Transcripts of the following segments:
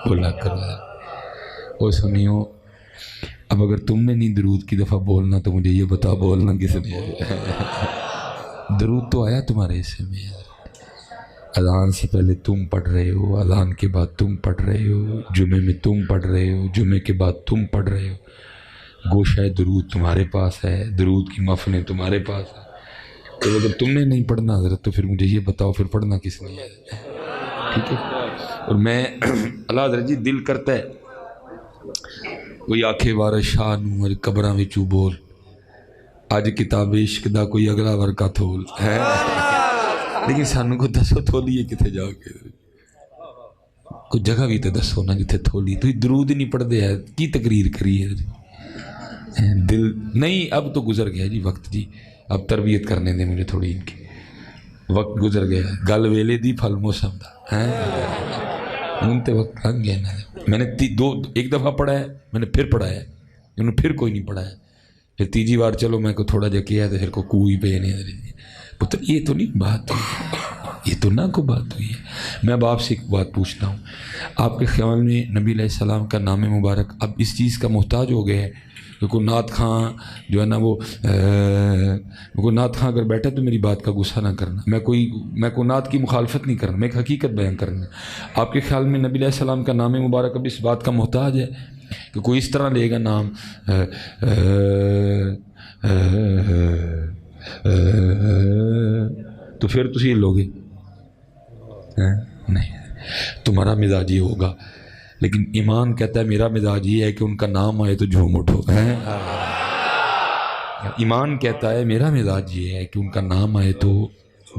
بولا کرو. وہ سنیو، اب اگر تم نے نہیں درود کی دفعہ بولنا تو مجھے یہ بتا بولنا کس نے؟ درود تو آیا تمہارے حصے میں یار. اذان سے پہلے تم پڑھ رہے ہو، اذان کے بعد تم پڑھ رہے ہو، جمعے میں تم پڑھ رہے ہو، جمعے کے بعد تم پڑھ رہے ہو. گوشہ درود تمہارے پاس ہے، درود کی محفلیں تمہارے پاس ہے. تو اگر تم نے نہیں پڑھنا حضرت تو پھر مجھے یہ بتاؤ پھر پڑھنا کس نے ہے؟ ٹھیک ہے. اور میں اللہ حضرت جی دل کرتا ہے کوئی آکھے وارث شاہ نوں قبراں وچوں بول اج کتاب عشق دا کوئی اگلا ورقہ تھول ہے. لیکن سانوں کو دسو تھولیے کتے جا کے، کوئی جگہ بھی تو دسو نا جتھے تھولی. تو درود ہی نہیں پڑھتے ہے کی تقریر کری ہے دل نہیں. اب تو گزر گیا جی وقت جی، اب تربیت کرنے دیں مجھے تھوڑی ان کی. وقت گزر گیا، گل ویلے دی پھل موسم دا ان تے وقت لنگ گیا نا. میں نے ایک دفعہ پڑھا ہے، میں نے پھر پڑھا ہے، انہوں نے پھر کوئی نہیں پڑھا ہے. پھر تیجی بار چلو میں کو تھوڑا جا کیا تو پھر کو کوئی پہ نہیں پتر. یہ تو نہیں بات ہوئی، یہ تو نہ کو بات ہوئی ہے. میں اب آپ سے ایک بات پوچھتا ہوں، آپ کے خیال میں نبی علیہ السلام کا نام مبارک اب اس چیز کا محتاج ہو گیا ہے کہ کوئی نعت خاں جو ہے نا وہ کوئی نعت خاں اگر بیٹھا تو میری بات کا غصہ نہ کرنا، میں کوئی نعت کی مخالفت نہیں کرنا، میں ایک حقیقت بیان کرنا. آپ کے خیال میں نبی علیہ السلام کا نام مبارک اب اس بات کا محتاج ہے کہ کوئی اس طرح لے گا نام تو پھر تسی یہ لوگے نہیں؟ تمہارا مزاج یہ ہوگا، لیکن ایمان کہتا ہے میرا مزاج یہ ہے کہ ان کا نام آئے تو جھوم اٹھو. ایمان کہتا ہے میرا مزاج یہ ہے کہ ان کا نام آئے تو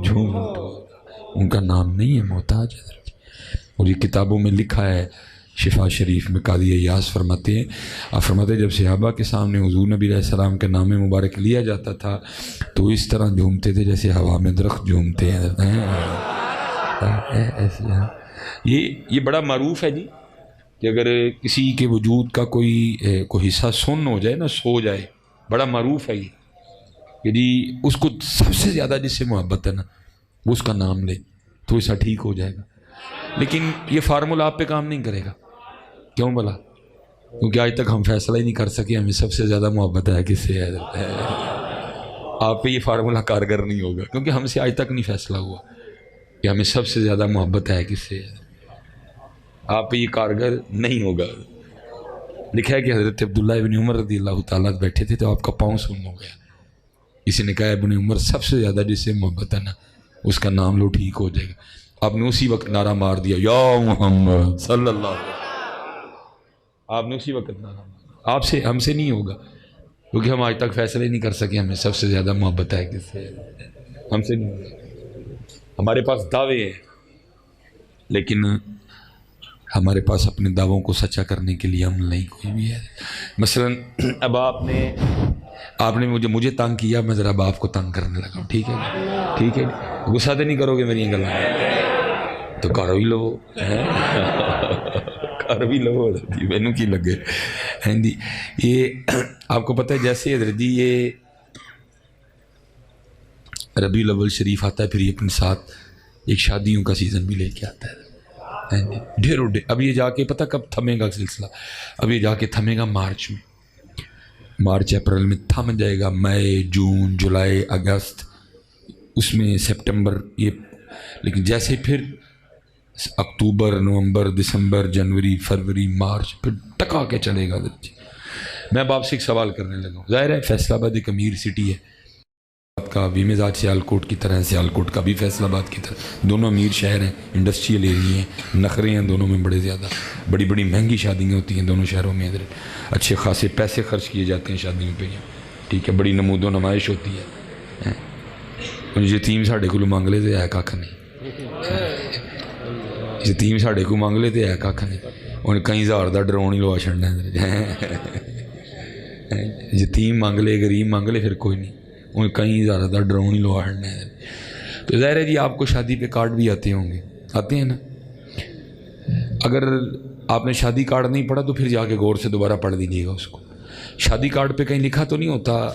جھوم اٹھو. ان کا نام نہیں ہے محتاج ہے. اور یہ کتابوں میں لکھا ہے، شفا شریف میں قاضی ایاز فرماتے ہیں، آپ فرماتے ہیں جب صحابہ کے سامنے حضور نبی علیہ السلام کا نام مبارک لیا جاتا تھا تو اس طرح جھومتے تھے جیسے ہوا میں درخت جھومتے ہیں. یہ بڑا معروف ہے جی کہ اگر کسی کے وجود کا کوئی حصہ سن ہو جائے نا، سو جائے، بڑا معروف ہے یہ کہ جی اس کو سب سے زیادہ جس سے محبت ہے نا وہ اس کا نام لے تو ایسا ٹھیک ہو جائے گا. لیکن یہ فارمولہ آپ پہ کام نہیں کرے گا. کیوں بلا؟ کیونکہ آج تک ہم فیصلہ ہی نہیں کر سکے ہمیں سب سے زیادہ محبت ہے کس سے ہے. آپ پہ یہ فارمولہ کارگر نہیں ہوگا کیونکہ ہم سے آج تک نہیں فیصلہ ہوا کہ ہمیں سب سے زیادہ محبت ہے کس سے. آپ پہ یہ کارگر نہیں ہوگا. لکھا ہے کہ حضرت عبداللہ ابن عمر رضی اللہ تعالیٰ بیٹھے تھے تو آپ کا پاؤں سن ہو گیا. کسی نے کہا ابن عمر سب سے زیادہ جس سے محبت ہے نا اس کا نام لو ٹھیک ہو جائے گا. آپ نے اسی وقت نعرہ مار دیا یا محمد صلی اللہ علیہ وسلم. آپ نے اسی وقت نعرہ مارا. آپ سے ہم سے نہیں ہوگا کیونکہ ہم آج تک فیصلے نہیں کر سکے ہمیں سب سے زیادہ محبت ہے کس سے. ہم سے نہیں ہوگا. ہمارے پاس دعوے ہیں لیکن ہمارے پاس اپنے دعووں کو سچا کرنے کے لیے عمل نہیں کوئی بھی ہے. مثلا اب آپ نے مجھے تنگ کیا، میں ذرا اب آپ کو تنگ کرنے لگا ہوں. ٹھیک ہے ٹھیک ہے، غصہ تو نہیں کرو گے میری گلوں تو کر بھی لو کر بھی لو جی مینوں کی لگے ہیں جی. یہ آپ کو پتہ ہے جیسے حضرت جی یہ ربیع الاول شریف آتا ہے پھر یہ اپنے ساتھ ایک شادیوں کا سیزن بھی لے کے آتا ہے ڈھیروں ڈھیر. اب یہ جا کے پتہ کب تھمے گا سلسلہ؟ اب یہ جا کے تھمے گا مارچ میں، مارچ اپریل میں تھم جائے گا. مئی جون جولائی اگست اس میں سپٹمبر یہ. لیکن جیسے پھر اکتوبر نومبر دسمبر جنوری فروری مارچ پھر ٹکا کے چلے گا. میں اب آپ سے ایک سوال کرنے لگا ہوں. ظاہر ہے فیصل آباد ایک امیر سٹی ہے کا بھی مزاج سیالکوٹ کی طرح ہے، سیالکوٹ کا بھی فیصل آباد کی طرح، دونوں امیر شہر ہیں، انڈسٹریل ایریا ہیں، نخرے ہیں دونوں میں بڑے زیادہ، بڑی بڑی مہنگی شادیاں ہوتی ہیں دونوں شہروں میں. ادھر اچھے خاصے پیسے خرچ کیے جاتے ہیں شادیوں پہ. ٹھیک ہے، بڑی نمود و نمائش ہوتی ہے. یتیم ساڈے کو مانگ لے تو ہے کھ نہیں، یتیم ساڈے کو مانگ لے تو ہے کھ نہیں. انہیں کئی ہزار کا ڈرون ہی لوا چڑنا. یتیم مانگ لے غریب مانگ لے پھر کوئی نہیں، انہیں کئی ہزار کا ڈرون ہی لوا چڑنا. تو ظاہر ہے جی آپ کو شادی پہ کارڈ بھی آتے ہوں گے، آتے ہیں نا. اگر آپ نے شادی کارڈ نہیں پڑھا تو پھر جا کے غور سے دوبارہ پڑھ دیجیے گا اس کو. شادی کارڈ پہ کہیں لکھا تو نہیں ہوتا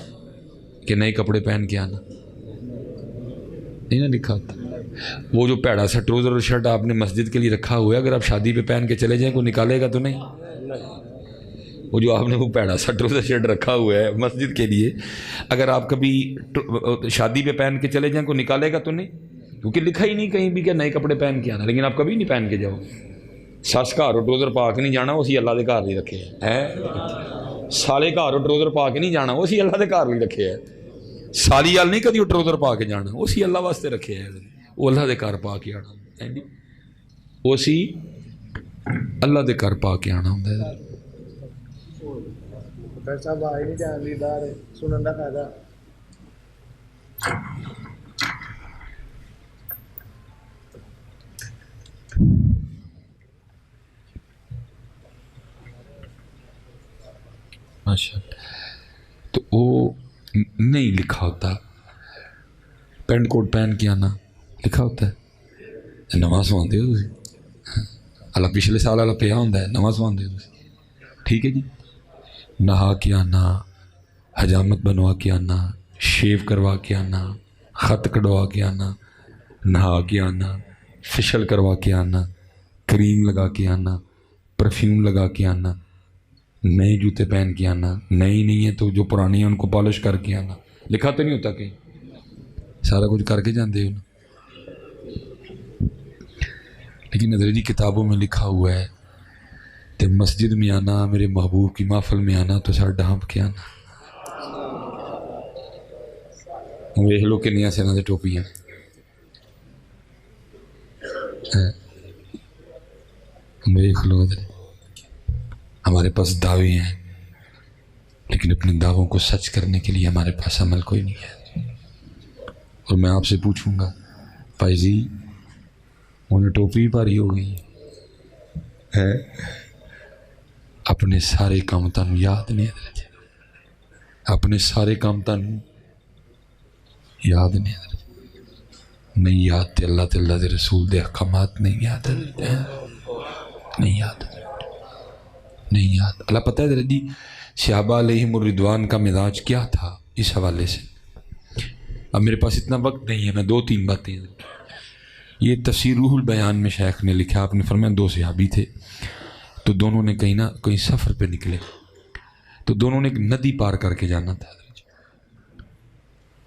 کہ نئے کپڑے پہن کے آنا، نہیں نا لکھا ہوتا. وہ جو پیڑا سا ٹروزر اور شرٹ آپ نے مسجد کے لیے رکھا ہوا ہے، اگر آپ شادی پہ پہن کے چلے جائیں کوئی نکالے گا تو نہیں؟ وہ جو آپ نے وہ پیڑا سا ٹروزر شرٹ رکھا ہوا ہے مسجد کے لیے، اگر آپ کبھی شادی پہ پہن کے چلے جائیں کوئی نکالے گا تو نہیں؟ کیونکہ لکھا ہی نہیں کہیں بھی کہ نئے کپڑے پہن کے آنا، لیکن آپ کبھی نہیں پہن کے جاؤ۔ سس گھر ٹروزر پا کے نہیں جانا، وہ اسی اللہ دے گھر نہیں رکھے ہے۔ سالے گھر ٹروزر پا کے نہیں جانا، وہ اسی اللہ دے گھر نہیں رکھے ہے۔ سالی وال نہیں کدی ٹروزر پا کے جانا، وہ اسی اللہ واسطے رکھے ہے، وہ اللہ دے گھر پا کے آنا، وہ اسی اللہ دے گھر پا کے آنا ہوتا ہے۔ صاحب آئے نہیں جان دی دار سنن دا فائدہ۔ ماشاء تو وہ نہیں لکھا ہوتا، پینٹ کوٹ پہن کے آنا لکھا ہوتا ہے، نواں سواندے ہو تسی، اللہ پچھلے سال والا پیا ہوتا ہے، نواں سواندے ہو تسی، ٹھیک ہے جی۔ نہا کے آنا، حجامت بنوا کے آنا، شیو کروا کے آنا، خط کٹوا کے آنا، نہا کے آنا، فیشل کروا کے آنا، کریم لگا کے آنا، پرفیوم لگا کے آنا، نئے جوتے پہن کے آنا، نئی نہیں ہے تو جو پرانی ہیں ان کو پالش کر کے آنا، لکھا تو نہیں ہوتا کہ سارا کچھ کر کے جاندے ہو نا؟ لیکن حضرت جی کتابوں میں لکھا ہوا ہے کہ مسجد میں آنا، میرے محبوب کی محفل میں آنا تو سر ڈھانپ کے آنا۔ ویخ لو کنیا سینا دے ٹوپیاں، ویخ لو ہمارے پاس دعوے ہیں، لیکن اپنے دعووں کو سچ کرنے کے لیے ہمارے پاس عمل کوئی نہیں ہے۔ اور میں آپ سے پوچھوں گا بھائی جی انہیں ٹوپی بھاری ہو گئی ہے، اپنے سارے کام تانوں یاد نہیں ہے، اپنے سارے کام تانوں یاد نہیں ہے، نہیں یاد تے اللہ تے اللہ دے رسول دے احکامات نہیں یاد ہے، نہیں یاد، نہیں یاد۔ اللہ پتہ ہے حضرت جی صحابہ علیہم الرضوان کا مزاج کیا تھا اس حوالے سے؟ اب میرے پاس اتنا وقت نہیں ہے، میں دو تین باتیں، یہ تفسیر روح البیان میں شیخ نے لکھا، آپ نے فرمایا دو صحابی تھے تو دونوں نے کہیں نہ کہیں سفر پہ نکلے، تو دونوں نے ایک ندی پار کر کے جانا تھا۔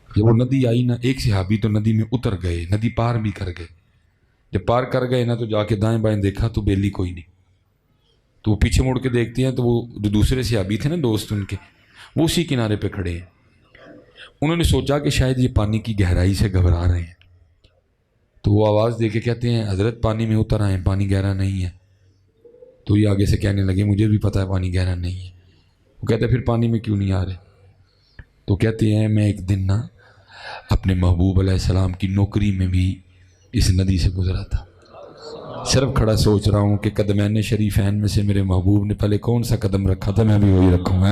جب وہ ندی آئی نا، ایک صحابی تو ندی میں اتر گئے، ندی پار بھی کر گئے، جب پار کر گئے نا تو جا کے دائیں بائیں دیکھا تو بیلی کوئی نہیں، تو وہ پیچھے مڑ کے دیکھتے ہیں تو وہ جو دوسرے صحابی تھے نا دوست ان کے، وہ اسی کنارے پہ کھڑے ہیں۔ انہوں نے سوچا کہ شاید یہ پانی کی گہرائی سے گھبرا رہے ہیں، تو وہ آواز دے کے کہتے ہیں حضرت پانی میں اتر آئیں، پانی گہرا نہیں ہے۔ تو یہ آگے سے کہنے لگے مجھے بھی پتہ ہے پانی گہرا نہیں ہے۔ وہ کہتے ہیں پھر پانی میں کیوں نہیں آ رہے؟ تو کہتے ہیں میں ایک دن نا اپنے محبوب علیہ السلام کی نوکری میں بھی اس ندی سے گزرا تھا، صرف کھڑا سوچ رہا ہوں کہ قدمین شریفین میں سے میرے محبوب نے پہلے کون سا قدم رکھا تھا، میں بھی وہی رکھوں گا۔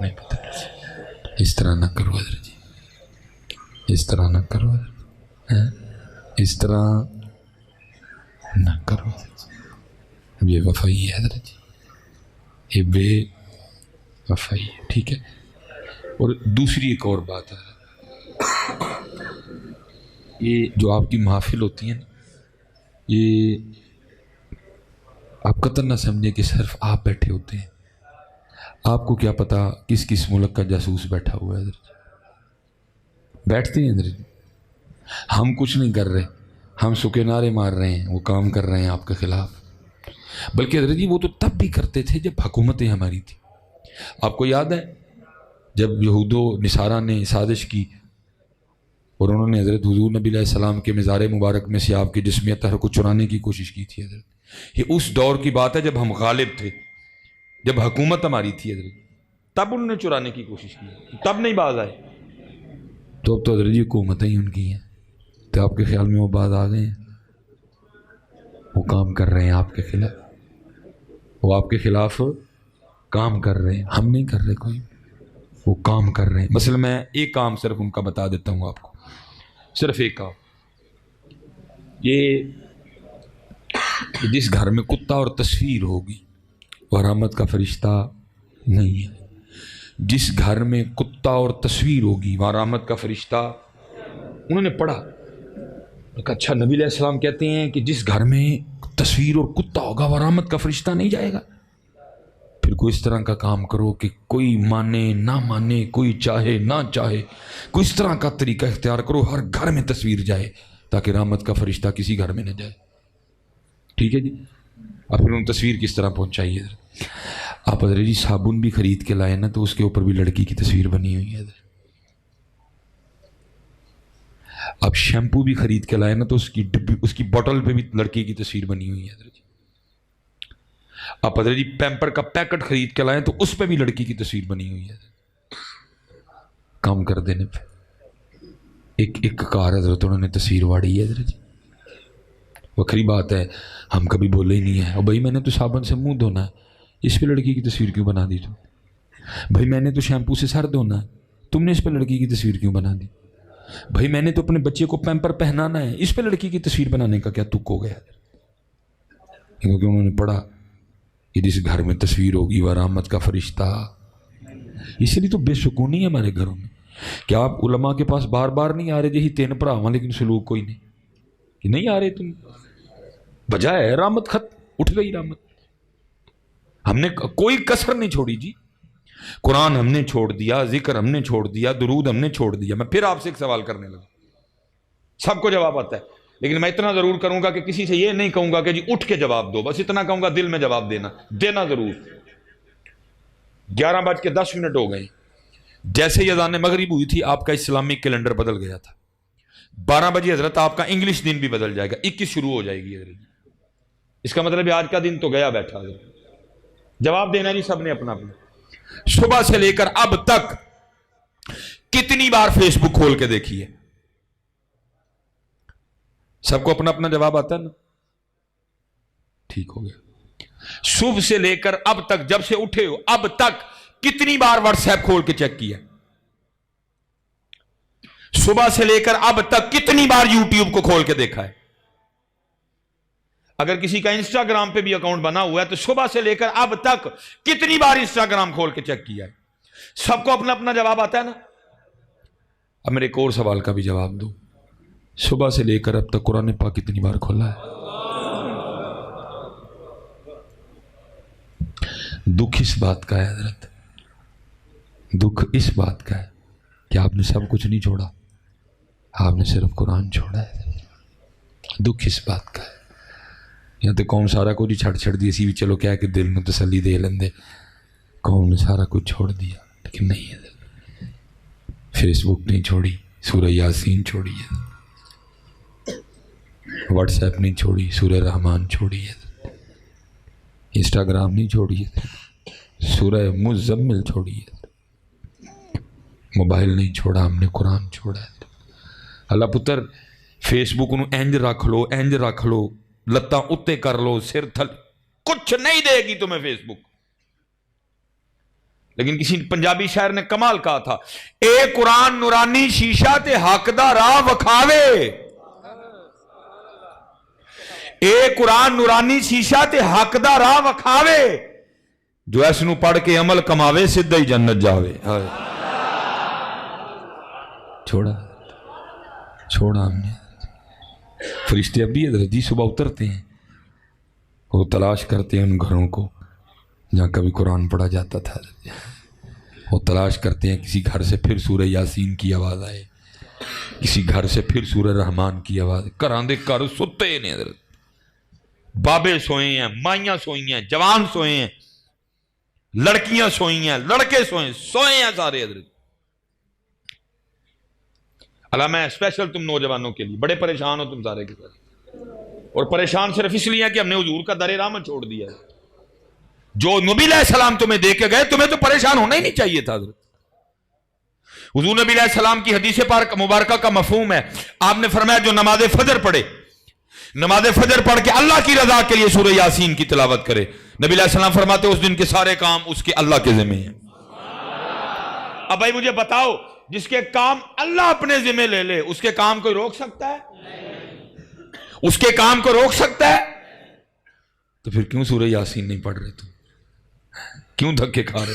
نہیں پتہ، اس طرح نہ کرو حضرت جی، اس طرح نہ کرو حضرت، اس طرح نہ کرو حضرت جی، یہ وفائی ہے حضرت جی، یہ بے وفائی ہے، ٹھیک ہے۔ اور دوسری ایک اور بات ہے، یہ جو آپ کی محافل ہوتی ہیں نا، یہ آپ قطع نہ سمجھیں کہ صرف آپ بیٹھے ہوتے ہیں، آپ کو کیا پتا کس کس ملک کا جاسوس بیٹھا ہوا ہے حضرت، بیٹھتے ہیں حضرت، ہم کچھ نہیں کر رہے، ہم سکے نعرے مار رہے ہیں، وہ کام کر رہے ہیں آپ کے خلاف، بلکہ حضرت جی وہ تو تب بھی کرتے تھے جب حکومتیں ہماری تھی۔ آپ کو یاد ہے جب یہود و نصارہ نے سازش کی اور انہوں نے حضرت حضور نبی علیہ السلام کے مزار مبارک میں سے آپ کی جسم اطہر کو چرانے کی کوشش کی تھی حضرت، یہ اس دور کی بات ہے جب ہم غالب تھے، جب حکومت ہماری تھی حضرت، تب انہوں نے چرانے کی کوشش کی، تب نہیں باز آئے، تو اب تو حضرت جی حکومتیں ہی ان کی ہیں، تو آپ کے خیال میں وہ باز آ گئے ہیں؟ وہ کام کر رہے ہیں آپ کے خلاف، وہ آپ کے خلاف کام کر رہے ہیں، ہم نہیں کر رہے کوئی، وہ کام کر رہے ہیں۔ مثلا میں ایک کام صرف ان کا بتا دیتا ہوں آپ کو، صرف ایک کام، یہ جس گھر میں کتا اور تصویر ہوگی وہ رحمت کا فرشتہ نہیں ہے، جس گھر میں کتا اور تصویر ہوگی وہاں رحمت کا فرشتہ. انہوں نے پڑھا کہ اچھا نبی علیہ السلام کہتے ہیں کہ جس گھر میں تصویر اور کتا ہوگا وہاں رحمت کا فرشتہ نہیں جائے گا. پھر کوئی اس طرح کا کام کرو کہ کوئی مانے نہ مانے، کوئی چاہے نہ چاہے، کوئی اس طرح کا طریقہ اختیار کرو ہر گھر میں تصویر جائے تاکہ رحمت کا فرشتہ کسی گھر میں نہ جائے. ٹھیک ہے جی. اب پھر انہوں نے تصویر کس طرح پہنچائی ہے؟ آپ حضرت جی صابن بھی خرید کے لائے نا تو اس کے اوپر بھی لڑکی کی تصویر بنی ہوئی ہے. آپ شیمپو بھی خرید کے لائے نا تو اس کی بوٹل پہ بھی لڑکی کی تصویر بنی ہوئی ہے. آپ حضرت جی پیمپر کا پیکٹ خرید کے لائیں تو اس پہ بھی لڑکی کی تصویر بنی ہوئی ہے. کام کر دینے پہ ایک کار حضرت انہوں نے تصویر واڑی ہے حضرت جی. وکری بات ہے ہم کبھی بولے ہی نہیں ہے. اور بھائی میں نے تو صابن سے منہ دھونا ہے، اس پہ لڑکی کی تصویر کیوں بنا دی تم؟ بھائی میں نے تو شیمپو سے سر دھونا ہے، تم نے اس پہ لڑکی کی تصویر کیوں بنا دی؟ بھائی میں نے تو اپنے بچے کو پیمپر پہنانا ہے، اس پہ لڑکی کی تصویر بنانے کا کیا تک ہو گیا؟ کیونکہ انہوں نے پڑھا کہ جس گھر میں تصویر ہوگی وہ رحمت کا فرشتہ. اس لیے تو بے سکونی ہے ہمارے گھروں میں کہ آپ علماء کے پاس بار بار نہیں آ رہے جی 3 بھراواں لیکن سلوک کوئی نہیں کہ نہیں آ رہے. تم بجائے رحمت خط اٹھ گئی رحمت. ہم نے کوئی کسر نہیں چھوڑی جی. قرآن ہم نے چھوڑ دیا، ذکر ہم نے چھوڑ دیا، درود ہم نے چھوڑ دیا. میں پھر آپ سے ایک سوال کرنے لگا، سب کو جواب آتا ہے لیکن میں اتنا ضرور کروں گا کہ کسی سے یہ نہیں کہوں گا کہ جی اٹھ کے جواب دو، بس اتنا کہوں گا دل میں جواب دینا ضرور. 11:10 ہو گئے. جیسے ہی اذان مغرب ہوئی تھی آپ کا اسلامک کیلنڈر بدل گیا تھا. 12 بجے حضرت آپ کا انگلش دن بھی بدل جائے گا، 21 شروع ہو جائے گی حضرت. اس کا مطلب آج کا دن تو گیا بیٹھا. جواب دینا جی سب نے اپنا اپنا. صبح سے لے کر اب تک کتنی بار فیس بک کھول کے دیکھی ہے؟ سب کو اپنا اپنا جواب آتا ہے نا؟ ٹھیک ہو گیا. صبح سے لے کر اب تک جب سے اٹھے ہو اب تک کتنی بار واٹس ایپ کھول کے چیک کیا؟ صبح سے لے کر اب تک کتنی بار یوٹیوب کو کھول کے دیکھا ہے؟ اگر کسی کا انسٹاگرام پہ بھی اکاؤنٹ بنا ہوا ہے تو صبح سے لے کر اب تک کتنی بار انسٹاگرام کھول کے چیک کیا ہے؟ سب کو اپنا اپنا جواب آتا ہے نا؟ اب میرے ایک اور سوال کا بھی جواب دو. صبح سے لے کر اب تک قرآن پاک کتنی بار کھولا ہے؟ دکھ اس بات کا ہے حضرت، دکھ اس بات کا ہے کہ آپ نے سب کچھ نہیں چھوڑا، آپ نے صرف قرآن چھوڑا ہے. دکھ اس بات کا ہے. یہاں تو قوم سارا کچھ چھڑ دی اسی بھی چلو کیا کہ دل میں تسلی دے لیندے. قوم نے سارا کچھ چھوڑ دیا لیکن نہیں ہے. فیس بک نہیں چھوڑی، سورہ یاسین چھوڑی ہے. واٹس ایپ نہیں چھوڑی، سورہ رحمان چھوڑی ہے. انسٹاگرام نہیں چھوڑی ہے، سورہ مزمل چھوڑی ہے. موبائل نہیں چھوڑا، ہم نے قرآن چھوڑا ہے. اللہ پتر فیس بک نو انج رکھ لو لتاں اتے کر لو سر تھل، کچھ نہیں دے گی تمہیں فیس بک. لیکن کسی پنجابی شاعر نے کمال کہا تھا، اے قرآن نورانی شیشہ تے حق دا راہ وکھاوے. اے قرآن نورانی شیشہ تے حق دا راہ وکھاوے، جو اس نو پڑھ کے عمل کماوے سدھا ہی جنت جاوے. چھوڑا ہم نے. فرشتے اب بھی حضرت جی صبح اترتے ہیں، وہ تلاش کرتے ہیں ان گھروں کو جہاں کبھی قرآن پڑھا جاتا تھا. وہ تلاش کرتے ہیں کسی گھر سے پھر سورہ یاسین کی آواز آئے، کسی گھر سے پھر سورہ رحمان کی آواز. گھراں دے گھر ستے نے حضرت، بابے سوئے ہیں، مائیاں سوئی ہیں، جوان سوئے ہیں، لڑکیاں سوئی ہیں، لڑکے سوئے ہیں سارے حضرت. اللہ میں اسپیشل تم نوجوانوں کے لیے بڑے پریشان ہو تم سارے کے ساتھ، اور پریشان صرف اس لیے کہ ہم نے حضور کا در رحمت چھوڑ دیا ہے. جو نبی علیہ السلام تمہیں دے کے گئے تمہیں تو پریشان ہونا ہی نہیں چاہیے تھا حضرت. حضور نبی علیہ السلام کی حدیث پاک مبارکہ کا مفہوم ہے، آپ نے فرمایا جو نماز فجر پڑھے، نماز فجر پڑھ کے اللہ کی رضا کے لیے سورہ یاسین کی تلاوت کرے، نبی علیہ السلام فرماتے اس دن کے سارے کام اس کے اللہ کے ذمہ ہیں. اب بھائی مجھے بتاؤ، جس کے کام اللہ اپنے ذمہ لے لے اس کے کام کوئی روک سکتا ہے؟ اس کے کام کو روک سکتا ہے؟ تو پھر کیوں سورہ یاسین نہیں پڑھ رہے؟ تم کیوں دھکے کھا رہے؟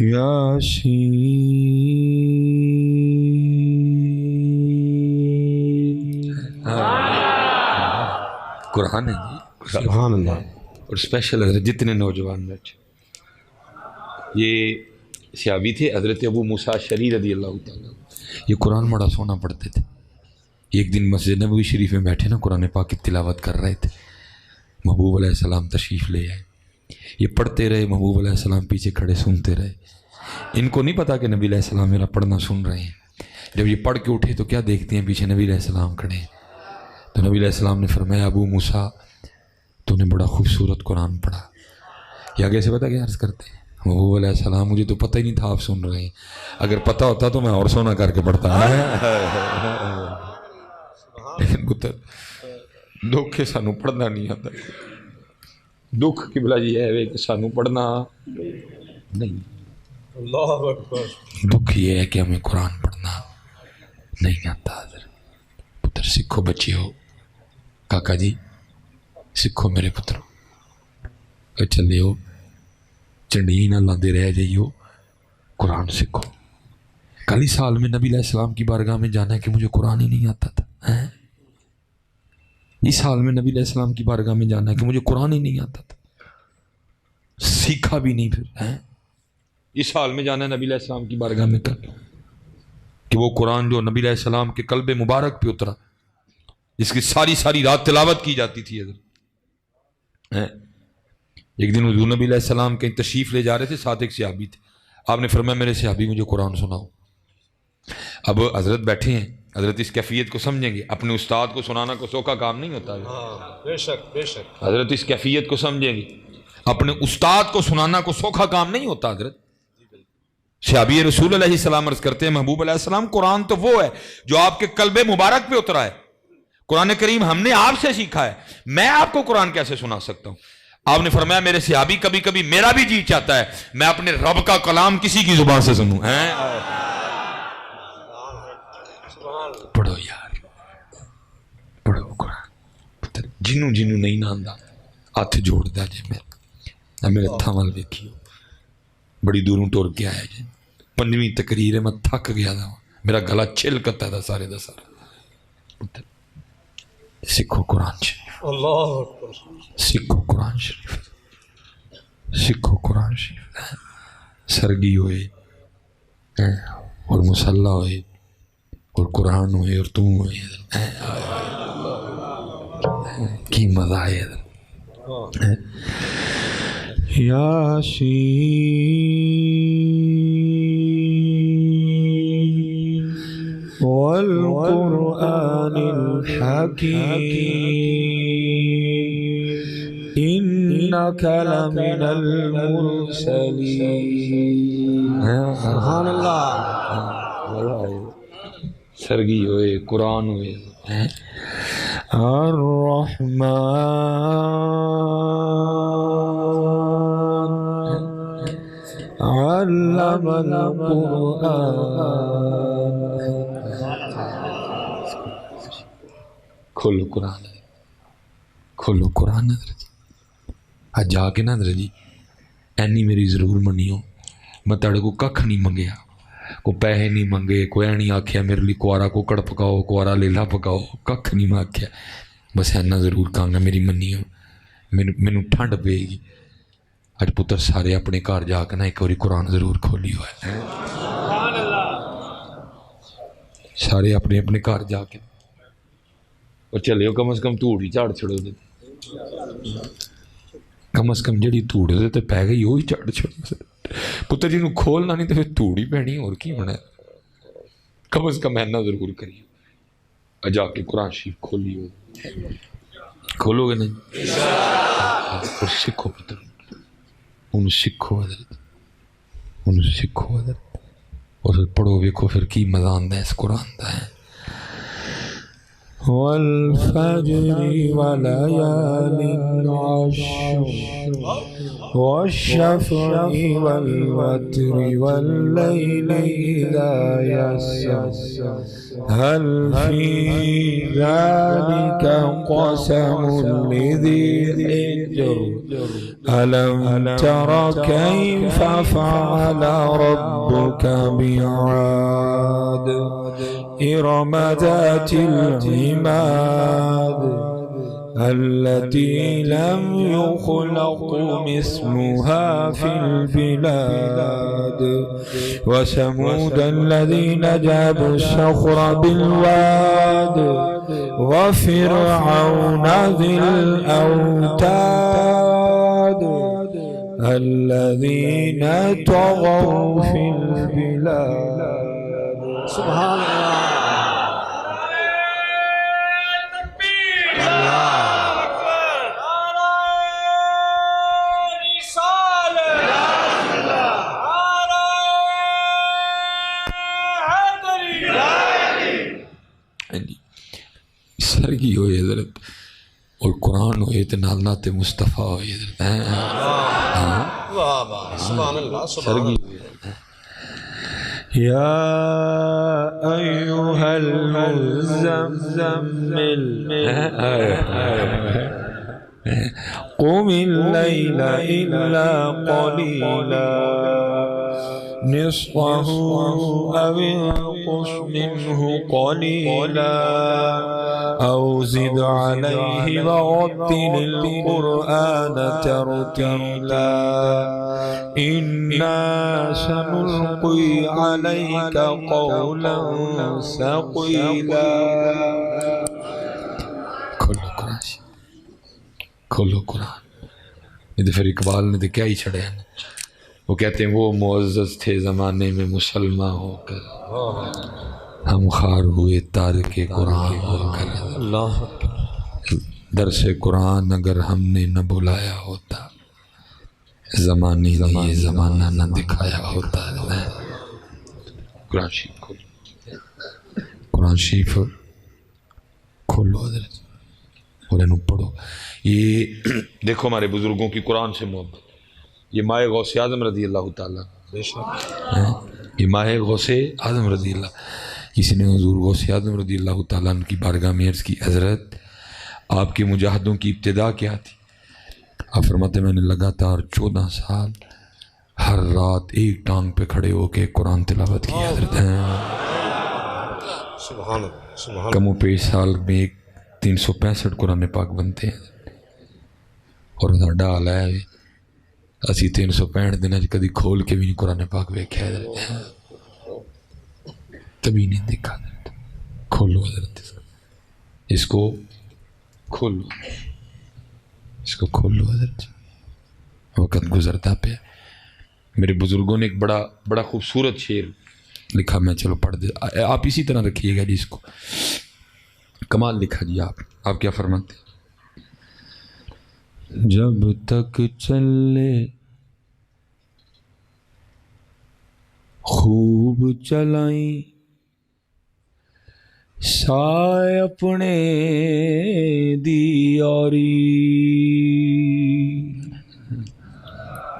یاسین قرآن ہے جی، سبحان اللہ. اور اسپیشل حضرت جتنے نوجوان بیٹھے، یہ صحابی تھے حضرت ابو موسیٰ اشعری رضی اللہ تعالیٰ، یہ قرآن بڑا سونا پڑھتے تھے. ایک دن مسجد نبوی شریف میں بیٹھے نا، قرآن پاک کی تلاوت کر رہے تھے، محبوب علیہ السلام تشریف لے آئے. یہ پڑھتے رہے، محبوب علیہ السلام پیچھے کھڑے سنتے رہے. ان کو نہیں پتا کہ نبی علیہ السلام میرا پڑھنا سن رہے ہیں. جب یہ پڑھ کے اٹھے تو کیا دیکھتے ہیں، پیچھے نبی علیہ السلام کھڑے ہیں. تو نبی علیہ السلام نے فرمایا ابو موسیٰ تو نے بڑا خوبصورت قرآن پڑھا. یہ آگے سے پتا کیا عرض کرتے ہیں، محبوب علیہ السلام مجھے تو پتہ ہی نہیں تھا آپ سن رہے ہیں، اگر پتہ ہوتا تو میں اور سونا کر کے پڑھتا. لیکن پتر دکھ کے سانو پڑھنا نہیں آتا. دکھ کی بلا جی ہے کہ سانو پڑھنا نہیں. اللہ اکبر. دکھ یہ ہے کہ ہمیں قرآن پڑھنا نہیں آتا. پتر سکھو بچے ہو، کاکا جی سکھو میرے پترو، چلے ہو چنڈی نہ لاندے رہ جائیو، قرآن سکھو. کل ہی سال میں نبی علیہ السلام کی بارگاہ میں جانا ہے کہ مجھے قرآن ہی نہیں آتا تھا. اس سال میں نبی علیہ السلام کی بارگاہ میں جانا ہے کہ مجھے قرآن ہی نہیں آتا تھا، سیکھا بھی نہیں. پھر اس سال میں جانا ہے نبی علیہ السلام کی بارگاہ میں کر کہ وہ قرآن جو نبی علیہ السلام کے قلب مبارک پہ اترا، جس کی ساری ساری رات تلاوت کی جاتی تھی. ایک دن حضور نبی علیہ السلام کہیں تشریف لے جا رہے تھے، ساتھ ایک صحابی تھے. آپ نے فرمایا میرے صحابی مجھے قرآن سناؤ. اب حضرت بیٹھے ہیں، حضرت اس کیفیت کو سمجھیں گے. اپنے استاد کو سنانا کو سوکھا کام نہیں ہوتا ہے. بے شک بے شک. حضرت اس کیفیت کو سمجھیں گے، اپنے استاد کو سنانا کو سوکھا کام نہیں ہوتا. حضرت صحابی رسول علیہ السلام عرض کرتے ہیں محبوب علیہ السلام قرآن تو وہ ہے جو آپ کے قلب مبارک پہ اترا ہے. قرآن کریم ہم نے آپ سے سیکھا ہے، میں آپ کو قرآن کیسے سنا سکتا ہوں؟ آپ نے فرمایا میرے صحابی کبھی کبھی میرا بھی جی چاہتا ہے میں اپنے رب کا کلام کسی کی زبان سے سنوں. پڑھو یار، پڑھو قرآن. جنوں جنوں نہیں ناندا ہاتھ جوڑ دا جے میرے ہتھاں وال ویکھیو. بڑی دوروں ٹر کے آیا جی، 5ویں تقریر ہے، میں تھک گیا تھا، میرا گلا چھلکتا تھا سارے دا سارا. سکھو قرآن شریف، اللہ اکبر. سکھو قرآن شریف، سکھو قرآن شریف. سرگی ہوئے اور مسلح ہوئے اور قرآن ہوئے اور تم ہوئے، کی مزہ ہے. یاسین والقرآن الحکیم انک لمن المرسلین. سبحان اللہ. سرگی ہوئے، قرآن ہوئے. الرحمن علم القرآن. کھولو قرآن، کھولو قرآن. حضرت آج جا کے نا حضرت جی اینی میری ضرور منیو، میں تڑے کو ککھ نہیں منگیا، کو پیسے نہیں منگے، کوئی نہیں آکھیا میرے لیے کوارا کوکڑ پکاؤ، کوارا لیلا پکاؤ، ککھ نہیں میں آکھیا. بس اینا ضرور کہاں گا میری منیو، مینوں ٹھنڈ پے گی. اج پتر سارے اپنے گھر جا کے نا ایک باری قرآن ضرور کھولی ہوا ہے. سارے اپنے اپنے گھر جا کے اور چلے ہو، کم از کم دھوڑ ہی جھاڑ چھڑو دے، کم از کم جڑی دھوڑ دے تے پی گئی وہی جھاڑ چھڑو. پتر جی نو کھولنا نہیں تو پھر دھوڑ ہی پینی، اور کی ہونا ہے. کم از کم اینا ضرور کریے، جا کے قرآن شریف کھولی ہو. کھولو گے نہیں اور سکھو پتر، انہوں سکھو حضرت، انہوں سکھو حضرت، اور پھر پڑھو ویکھو پھر کی مزہ آندا ہے اس قرآن دا ہے. والفجر وليال عشر والشفع والوتر والليل إذا يسر هل في ذلك قسم لذي ألم تر كيف فعل ربك بعاد إرم ذات العماد التي لم يخلق مثلها في البلاد وثمود الذين جابوا الصخر بالواد وفرعون ذي الأوتاد الذين طغوا في البلاد سبحان اللہ سرگی ہوئے حضرت اور قرآن ہوئے تو نالات مصطفیٰ ہوئے حضرت سبحان اللہ سرگی ہوئے یا ایوہا المزمل قم اللیل الا قلیلا نصفه أو انقص منه قليلا أو زد عليه ورتل القرآن ترتيلا إنا سنلقي عليك قولا ثقيلا کھولو قرآن یہ تو پھر اقبال نے تو کیا ہی چھڑے ہیں وہ کہتے ہیں وہ معزز تھے زمانے میں مسلمان ہو کر ہم خار ہوئے تارک قرآن ہو کر درس قرآن اگر ہم نے نہ بلایا ہوتا زمانے نے یہ زمانہ نہ دکھایا ہوتا قرآن شریف کھولو قرآن شریف کھولو حضرت اور انہوں پڑھو یہ دیکھو ہمارے بزرگوں کی قرآن سے محبت یہ ماہ غوث اعظم رضی اللہ تعالیٰ یہ ماہ غوث اعظم رضی اللہ کسی نے حضور غوث اعظم رضی اللہ تعالیٰ عنہ کی بارگاہ میں عرض کی حضرت آپ کے مجاہدوں کی ابتدا کیا تھی آپ فرماتے میں نے لگاتار 14 سال ہر رات ایک ٹانگ پہ کھڑے ہو کے قرآن تلاوت کی حضرت کم و پیش سال میں 365 قرآن پاک بنتے ہیں اور ساڈا حال ہے اسی 365 دن کدی کھول کے بھی نہیں قرآن پاک ویکھیا کبھی نہیں دیکھا کھولو حضرت اس کو کھولو حضرت وقت گزرتا پہ میرے بزرگوں نے ایک بڑا خوبصورت شعر لکھا میں چلو پڑھ دے آپ اسی طرح رکھیے گا جی اس کو کمال لکھا جی آپ کیا فرماتے ہیں جب تک چلے خوب چلائیں سائے اپنے دیاری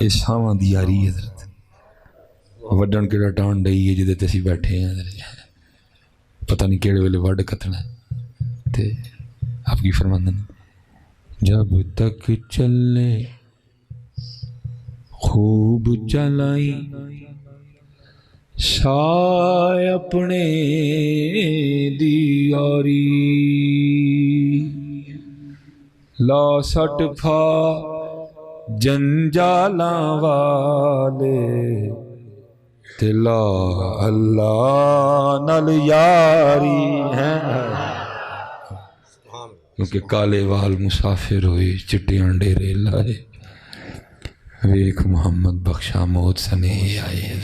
یہ ساواں دیاری حضرت وڈن کیڑا ٹان ڈئی ہے جدے تسی بیٹھے ہیں حضرت پتہ نہیں کیڑے ویلے وڈ کتنا تے آپ کی فرماندن جب تک چلے خوب چلائی سائے اپنے دیاری لا سٹ پھا جنجالاں والے تلا اللہ نل یاری ہیں کیونکہ کالے وال مسافر ہوئے چٹیاں ڈیرے لائے ویک محمد بخشا موت سنے آئے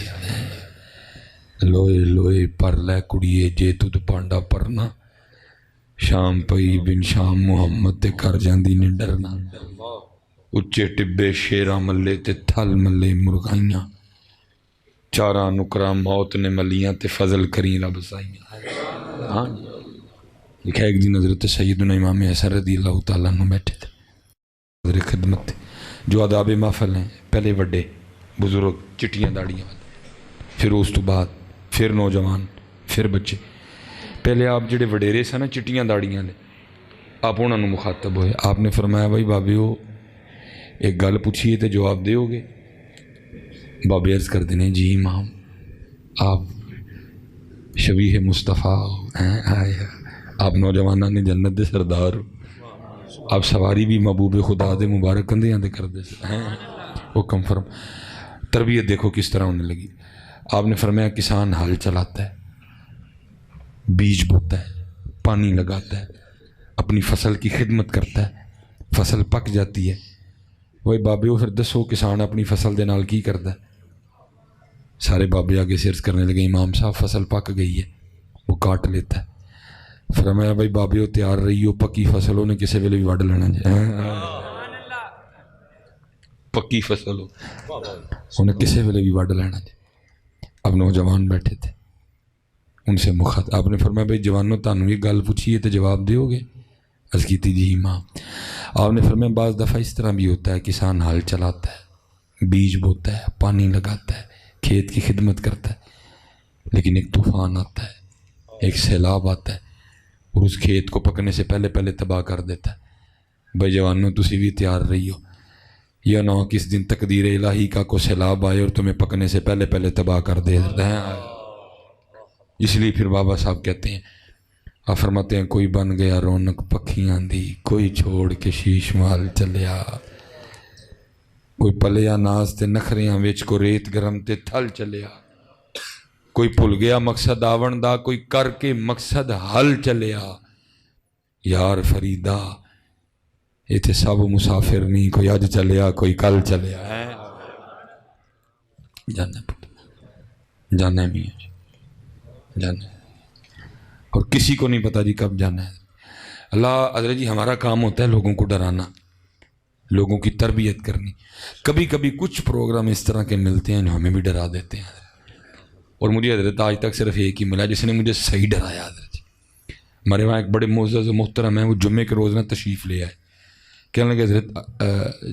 لوئے لوئے پر لے کڑیے جے تُد پانڈا پرنا شام پئی بن شام محمد تے کر جاندی نے ڈرنا اچھے ٹبے شیرہ ملے تے تھل ملے مرغائیاں چارہ نکرہ موت نے ملیاں تے فضل کریں رب سائیاں ہاں لکھا ایک دن حضرت سیدنا امام حسن رضی اللہ تعالیٰ عنہ بیٹھے تھے حضرت خدمت تھے جو آداب محفل ہیں پہلے وڈے بزرگ چٹیاں داڑیاں والے پھر اس تو بعد پھر نوجوان پھر بچے پہلے آپ جڑے وڈیرے سن چٹیاں داڑیاں نے آپ انہوں نے مخاطب ہوئے آپ نے فرمایا بھائی بابیو ایک گل پوچھیے تو جواب دیو گے؟ بابے عرض کر دینے جی امام آپ شبیہ مصطفیٰ ہیں، آپ نوجوانوں نے جنت دے سردار ہو، آپ سواری بھی محبوب خدا دے مبارک کندھیاں دے کر دے ہیں، وہ کنفرم۔ تربیت دیکھو کس طرح ہونے لگی۔ آپ نے فرمایا کسان ہل چلاتا ہے، بیج بوتا ہے، پانی لگاتا ہے، اپنی فصل کی خدمت کرتا ہے، فصل پک جاتی ہے۔ وہی بابے وہ پھر دسو کسان اپنی فصل دے نال کی کرتا ہے؟ سارے بابے آگے سرچ کرنے لگے امام صاحب فصل پک گئی ہے، وہ کاٹ لیتا ہے۔ فرمایا بھائی بابے وہ تیار رہی ہو، پکی فصل انہیں کسی ویلے بھی وڈ لینا جائے، پکی فصل ہو انہیں کسی ویلے بھی وڈ لینا جائے۔ اب نوجوان بیٹھے تھے، ان سے مخاطب آپ نے فرمایا بھائی جوانوں تانوں یہ گل پوچھیے تو جواب دیو گے؟ عرض کی تھی جی امام۔ آپ نے فرمایا بعض دفعہ اس طرح بھی ہوتا ہے کسان ہل چلاتا ہے، بیج بوتا ہے، پانی لگاتا ہے، کھیت کی خدمت کرتا ہے، لیکن ایک طوفان آتا ہے، ایک سیلاب آتا ہے اور اس کھیت کو پکنے سے پہلے تباہ کر دیتا ہے۔ بھائی جوانوں تسی بھی تیار رہی ہو، یا نہ کس دن تقدیر الہی کا کو سیلاب آئے اور تمہیں پکنے سے پہلے تباہ کر دے دیتا ہے۔ اس لیے پھر بابا صاحب کہتے ہیں، آپ فرماتے ہیں کوئی بن گیا رونق پکھیاں دی، کوئی چھوڑ کے شیش مال چلیا، کوئی پلیا ناز تے نخریاں وچ کو ریت گرم تے تھل چلیا، کوئی بھول گیا مقصد آون دا، کوئی کر کے مقصد حل چلیا۔ یار فریدا یہ تھے سب مسافر نہیں، کوئی اج چلیا کوئی کل چلیا ہے۔ جانا ہے جانا ہے میاں جی، جانا ہے، اور کسی کو نہیں پتا جی کب جانا ہے۔ اللہ حضرت جی ہمارا کام ہوتا ہے لوگوں کو ڈرانا، لوگوں کی تربیت کرنی۔ کبھی کبھی کچھ پروگرام اس طرح کے ملتے ہیں جو ہمیں بھی ڈرا دیتے ہیں، اور مجھے حضرت آج تک صرف ایک ہی ملا جس نے مجھے صحیح ڈرایا حضرت جی۔ ہمارے وہاں ایک بڑے معزز و محترم ہیں، وہ جمعے کے روز نہ تشریف لے آئے، کہنے لگے حضرت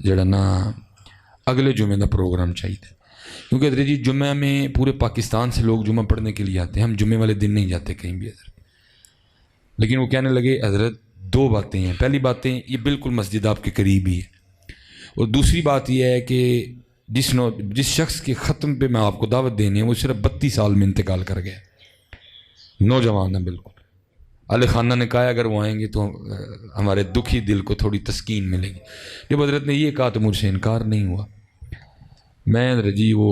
جڑا نا اگلے جمعے کا پروگرام چاہیے، کیونکہ حضرت جی جمعہ میں پورے پاکستان سے لوگ جمعہ پڑھنے کے لیے آتے ہیں، ہم جمعے والے دن نہیں جاتے کہیں بھی حضرت۔ لیکن وہ کہنے لگے حضرت دو باتیں ہیں، پہلی باتیں یہ بالکل مسجد آپ کے قریب ہی ہے، اور دوسری بات یہ ہے کہ جس شخص کے ختم پہ میں آپ کو دعوت دینی ہے وہ صرف 32 سال میں انتقال کر گیا، نوجوان ہے بالکل۔ علی خانہ نے کہا اگر وہ آئیں گے تو ہمارے دکھی دل کو تھوڑی تسکین ملے گی۔ جب حضرت نے یہ کہا تو مجھ سے انکار نہیں ہوا۔ میں حضرت جی وہ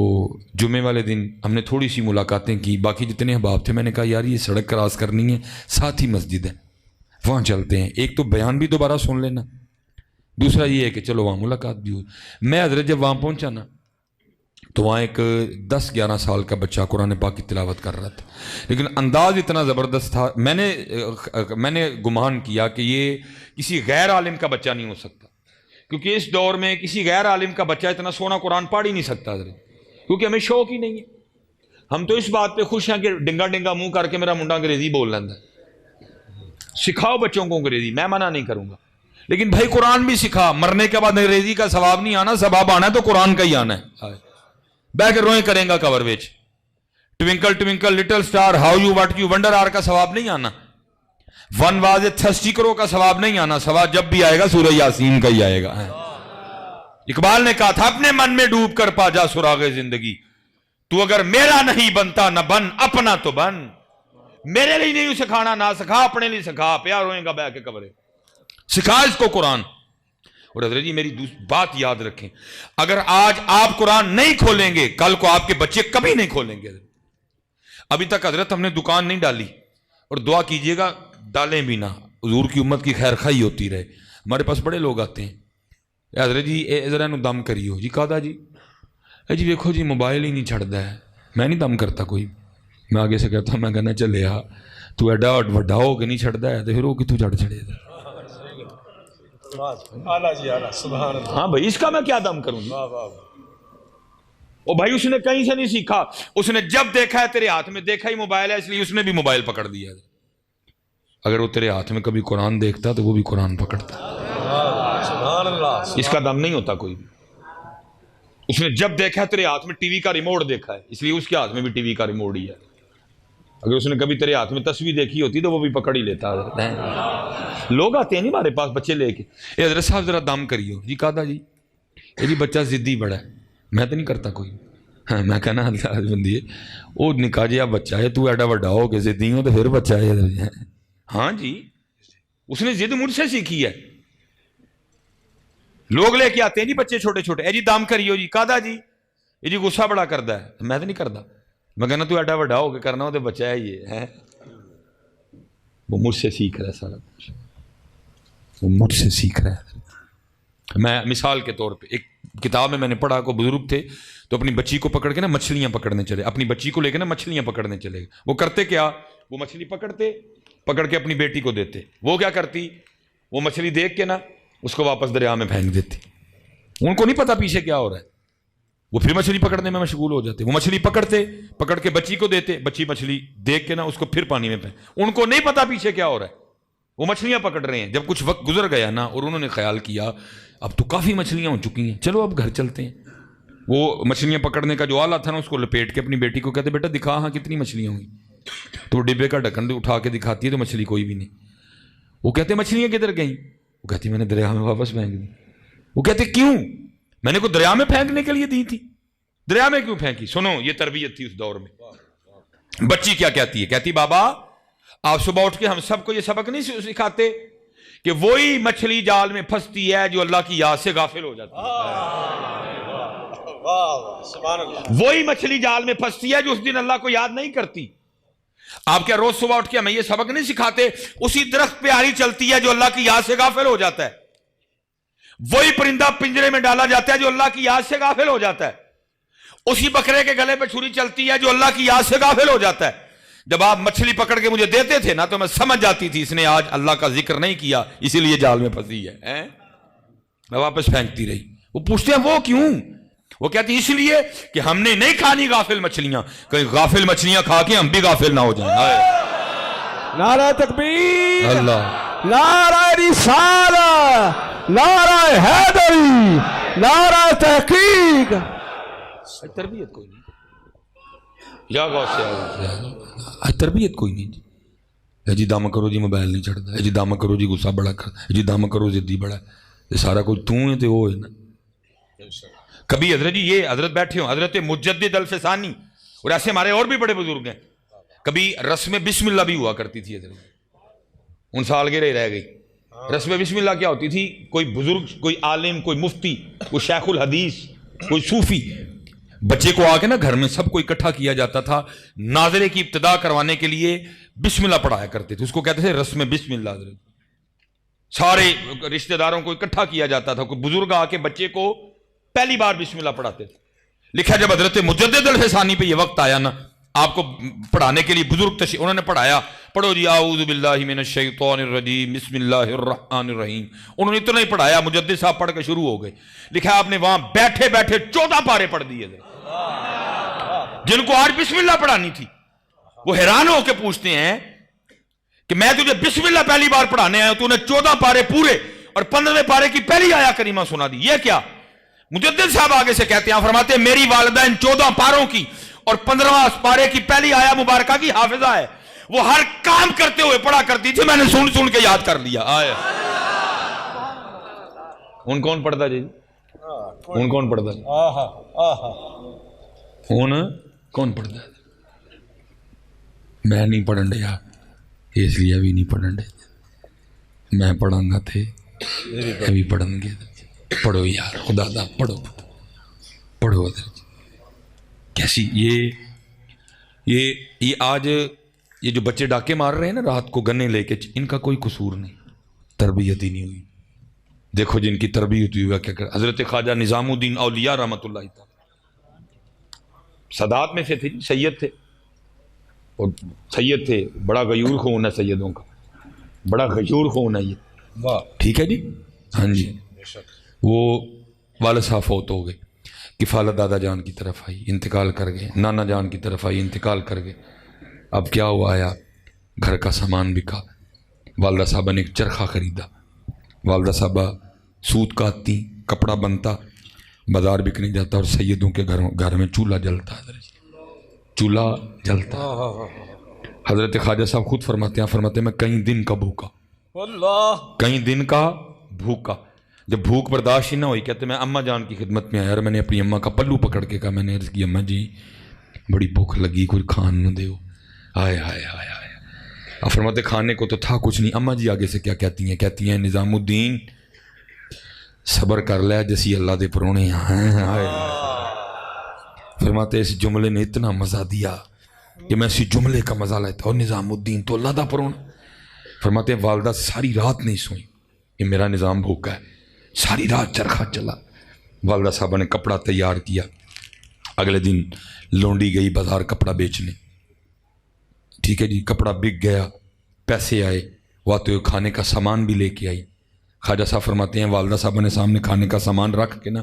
جمعے والے دن ہم نے تھوڑی سی ملاقاتیں کی، باقی جتنے احباب تھے میں نے کہا یار یہ سڑک کراس کرنی ہے، ساتھ ہی مسجد ہے، وہاں چلتے ہیں، ایک تو بیان بھی دوبارہ سن لینا، دوسرا یہ ہے کہ چلو وہاں ملاقات بھی ہو۔ میں حضرت جب وہاں پہنچا نا تو وہاں ایک 10-11 سال کا بچہ قرآن پاک کی تلاوت کر رہا تھا، لیکن انداز اتنا زبردست تھا، میں نے گمان کیا کہ یہ کسی غیر عالم کا بچہ نہیں ہو سکتا، کیونکہ اس دور میں کسی غیر عالم کا بچہ اتنا سونا قرآن پڑھ ہی نہیں سکتا حضرت، کیونکہ ہمیں شوق ہی نہیں ہے۔ ہم تو اس بات پہ خوش ہیں کہ ڈنگا منہ کر کے میرا منڈا انگریزی بول لینا ہے۔ سکھاؤ بچوں کو انگریزی، میں منع نہیں کروں گا، لیکن بھائی قرآن بھی سکھا، مرنے کے بعد انگریزی کا ثواب نہیں آنا، ثواب آنا ہے تو قرآن کا ہی آنا ہے۔ بہ کے روئیں کریں گا کور ویچ، twinkle twinkle little star how you what you wonder are کا ثواب نہیں آنا، ون واز اے تھرسٹی کرو کا ثواب نہیں آنا، ثواب جب بھی آئے گا سورہ یاسین کا ہی آئے گا۔ اقبال نے کہا تھا اپنے من میں ڈوب کر پا جا سراغ زندگی، تو اگر میرا نہیں بنتا نہ بن اپنا تو بن، میرے لیے نہیں سکھانا نہ سکھا، اپنے لیے سکھا، پیار ہوئے گا بہ کے کورے، سکھا اس کو قرآن۔ اور حضرت جی میری بات یاد رکھیں، اگر آج آپ قرآن نہیں کھولیں گے کل کو آپ کے بچے کبھی نہیں کھولیں گے۔ ابھی تک حضرت ہم نے دکان نہیں ڈالی، اور دعا کیجئے گا ڈالیں بھی نہ، حضور کی امت کی خیر خواہی ہوتی رہے۔ ہمارے پاس بڑے لوگ آتے ہیں، حضرت جی ذرا نو دم کریو جی، کہا جی جی دیکھو جی موبائل ہی نہیں چھڑتا ہے، میں نہیں دم کرتا کوئی، میں آگے سے کہتا ہوں، میں کہنا چلے تو ایڈا وڈا ہو کے نہیں چھڑتا ہے تو پھر وہ کتوں چڑھ چڑے گا۔ ہاں بھائی اس کا میں کیا دم کروں گا؟ او بھائی اس نے کہیں سے نہیں سیکھا، اس نے جب دیکھا ہے تیرے ہاتھ میں، دیکھا ہی موبائل ہے اس لیے اس نے بھی موبائل پکڑ دیا۔ اگر وہ تیرے ہاتھ میں کبھی قرآن دیکھتا تو وہ بھی قرآن پکڑتا۔ اس کا دم نہیں ہوتا کوئی بھی۔ اس نے جب دیکھا ہے تیرے ہاتھ میں ٹی وی کا ریموٹ دیکھا ہے اس لیے اس کے ہاتھ میں بھی ٹی وی کا ریموٹ ہی ہے۔ اگر اس نے کبھی تیرے ہاتھ میں تصویر دیکھی ہوتی تو وہ بھی پکڑ ہی لیتا۔ لوگ آتے ہیں نہیں ہمارے پاس بچے لے کے، اے حضرت صاحب ذرا دم کریو جی، کہا جی یہ جی بچہ ضدی بڑا ہے، میں تو نہیں کرتا کوئی، ہاں میں کہنا اللہ بندی ہے وہ نکاح جہا بچہ ہے، تو ایڈا وڈا ہو کے ضدی ہو تو پھر بچہ ہے۔ ہاں جی اس نے ضد مجھ سے سیکھی ہے۔ لوگ لے کے آتے ہیں جی بچے چھوٹے چھوٹے، اے جی دام کریو جی، کادا جی، یہ جی غصہ بڑا کردا ہے، میں تو نہیں کردا، میں کہنا تو ایڈا وڈا ہو کے کرنا ہو تو بچہ ہے یہ ہے، وہ مجھ سے سیکھ رہا ہے سارا کچھ، وہ مجھ سے سیکھ رہا ہے۔ میں مثال کے طور پہ ایک کتاب میں نے پڑھا، کو بزرگ تھے تو اپنی بچی کو پکڑ کے نا مچھلیاں پکڑنے چلے، اپنی بچی کو لے کے نا مچھلیاں پکڑنے چلے، وہ کرتے کیا، وہ مچھلی پکڑ کے اپنی بیٹی کو دیتے، وہ کیا کرتی، وہ مچھلی دیکھ کے نا اس کو واپس دریا میں پھینک دیتی، ان کو نہیں پتا پیچھے کیا ہو رہا ہے، وہ پھر مچھلی پکڑنے میں مشغول ہو جاتے، وہ مچھلی پکڑ کے بچی کو دیتے، بچی مچھلی دیکھ کے نا اس کو پھر پانی میں پھینک، ان کو نہیں پتا پیچھے کیا ہو رہا ہے، وہ مچھلیاں پکڑ رہے ہیں۔ جب کچھ وقت گزر گیا نا اور انہوں نے خیال کیا اب تو کافی مچھلیاں ہو چکی ہیں، چلو اب گھر چلتے ہیں، وہ مچھلیاں پکڑنے کا جو آلہ تھا نا اس کو لپیٹ کے اپنی بیٹی کو کہتے بیٹا دکھا ہاں کتنی مچھلیاں ہوئی، تو ڈبے کا ڈھکن اٹھا کے دکھاتی ہے تو مچھلی کوئی بھی نہیں، وہ کہتے مچھلیاں کدھر گئیں، وہ کہتی میں نے دریا میں واپس پھینک دی، وہ کہتے کیوں، میں نے کو دریا میں پھینکنے کے لیے دی تھی، دریا میں کیوں پھینکی؟ سنو یہ تربیت تھی اس دور میں۔ بچی کیا کہتی ہے، کہتی بابا آپ صبح اٹھ کے ہم سب کو یہ سبق نہیں سکھاتے کہ وہی مچھلی جال میں پھنستی ہے جو اللہ کی یاد سے غافل ہو جاتی ہے، وہی مچھلی جال میں پھنستی ہے جو اس دن اللہ کو یاد نہیں کرتی۔ آپ کیا روز صبح اٹھ کے ہمیں یہ سبق نہیں سکھاتے اسی درخت پہ آری چلتی ہے جو اللہ کی یاد سے غافل ہو جاتا ہے، وہی پرندہ پنجرے میں ڈالا جاتا ہے جو اللہ کی یاد سے غافل ہو جاتا ہے، اسی بکرے کے گلے پہ چھری چلتی ہے جو اللہ کی یاد سے غافل ہو جاتا ہے۔ جب آپ مچھلی پکڑ کے مجھے دیتے تھے نا تو میں سمجھ جاتی تھی اس نے آج اللہ کا ذکر نہیں کیا اسی لیے جال میں پھنسی ہے، میں واپس پھینکتی رہی۔ وہ پوچھتے ہیں وہ کیوں، وہ کہتی اس لیے کہ ہم نے نہیں کھانی غافل مچھلیاں، کہیں غافل مچھلیاں کھا کے ہم بھی غافل نہ ہو جائیں۔ نعرہ تکبیر، اللہ، نعرہ رسالہ، نعرہ حیدری، نعرہ تحقیق۔ تربیت کوئی نہیں، یا غوث سے تربیت کوئی نہیں جی، جی دام کرو جی موبائل نہیں چڑھتا، جی دام کرو جی غصہ بڑا کرتا، جی دام کرو ضدی بڑا ہے، یہ سارا کچھ تو ہے تو وہ ہے نا۔ کبھی حضرت جی یہ حضرت بیٹھے ہوں، حضرت مجدد الفسانی اور ایسے ہمارے اور بھی بڑے بزرگ ہیں، کبھی رسم بسم اللہ بھی ہوا کرتی تھی حضرت، ان سالگرہ رہ گئی۔ رسم بسم اللہ کیا ہوتی تھی، کوئی بزرگ، کوئی عالم، کوئی مفتی، کوئی شیخ الحدیث، کوئی صوفی، بچے کو آ کے نا گھر میں سب کو اکٹھا کیا جاتا تھا، ناظرے کی ابتدا کروانے کے لیے بسم اللہ پڑھایا کرتے تھے، اس کو کہتے تھے رسم بسم اللہ۔ حضرت سارے رشتہ داروں کو اکٹھا کیا جاتا تھا، کوئی بزرگ آ کے بچے کو پہلی بار بسم اللہ پڑھاتے تھے۔ لکھا جب حضرت مجدد الفسانی پہ یہ وقت آیا نا آپ کو پڑھانے کے لیے بزرگ تشریف، انہوں نے پڑھایا، پڑھو جی اعوذ باللہ من الشیطان الرجیم بسم اللہ الرحمن الرحیم، انہوں نے اتنا ہی پڑھایا، مجدد صاحب پڑھ کے شروع ہو گئے۔ لکھا آپ نے وہاں بیٹھے بیٹھے 14 پارے پڑھ دیے تھے، جن کو آج بسم اللہ پڑھانی تھی، وہ حیران ہو کے پوچھتے ہیں کہ میں تجھے بسم اللہ پہلی بار پڑھانے آیا، تو نے 14 پارے پورے اور 15ویں پارے کی پہلی آیا کریمہ سنا دی، یہ کیا؟ مجدد صاحب آگے سے کہتے ہیں، فرماتے ہیں میری والدہ ان 14 پاروں کی اور 15واں پارے کی پہلی آیا مبارکہ کی حافظہ ہے، وہ ہر کام کرتے ہوئے پڑھا کرتی تھی، میں نے سن سن کے یاد کر لیا۔ آئے ان کون پڑھتا جی، ان کون پڑھتا جی، ان کون پڑھتا ہے؟ میں نہیں پڑھن دیا، اس لیے ابھی نہیں پڑھن دے، میں پڑھاں گا تھے ابھی پڑھن گے۔ پڑھو یار خدا دا، پڑھو پڑھو حضرت۔ کیسی یہ آج یہ جو بچے ڈاکے مار رہے ہیں نا رات کو گنے لے کے، ان کا کوئی قصور نہیں، تربیت ہی نہیں ہوئی۔ دیکھو جن کی تربیت ہوئی ہوا کیا کر، حضرت خواجہ نظام الدین اولیاء رحمۃ اللہ تعالی سادات میں سے تھے، سید تھے، اور سید تھے، بڑا غیور خون ہے سیدوں کا، بڑا غیور خون ہے یہ، ٹھیک ہے جی، ہاں جی۔ وہ والد صاحب فوت ہو گئے، کفالت دادا جان کی طرف آئی، انتقال کر گئے، نانا جان کی طرف آئی، انتقال کر گئے۔ اب کیا ہوا، آیا گھر کا سامان بکا، والدہ صاحبہ نے ایک چرخہ خریدا، والدہ صاحبہ سوت کاٹتی، کپڑا بنتا، بازار بکنے جاتا، اور سیدوں کے گھر میں چولہا جلتا، چولہا جلتا۔ حضرت خواجہ صاحب خود فرماتے ہیں میں کئی دن کا بھوکا، کئی دن کا بھوکا، جب بھوک برداشت ہی نہ ہوئی کہتے میں اماں جان کی خدمت میں آیا اور میں نے اپنی اماں کا پلو پکڑ کے کہا، میں نے عرض کی اماں جی بڑی بھوک لگی، کوئی کھان نہ دیو۔ آئے ہائے ہائے ہائے، آپ فرماتے کھانے کو تو تھا کچھ نہیں۔ اماں جی آگے سے کیا کہتی ہیں؟ کہتی ہیں نظام الدین صبر کر لیا جیسی اللہ دے پرونے ہیں۔ فرماتے اس جملے نے اتنا مزہ دیا کہ میں اسی جملے کا مزہ لیتا ہوں، نظام الدین تو اللہ دا پرونا۔ فرماتے ہیں والدہ ساری رات نہیں سوئی، یہ میرا نظام بھوکا ہے، ساری رات چرخہ چلا۔ والدہ صاحبہ نے کپڑا تیار کیا، اگلے دن لونڈی گئی بازار کپڑا بیچنے، ٹھیک ہے جی، کپڑا بک گیا، پیسے آئے، وہ آتے ہوئے کھانے کا سامان بھی لے کے آئی۔ خواجہ صاحب فرماتے ہیں والدہ صاحبہ نے سامنے کھانے کا سامان رکھ کے نا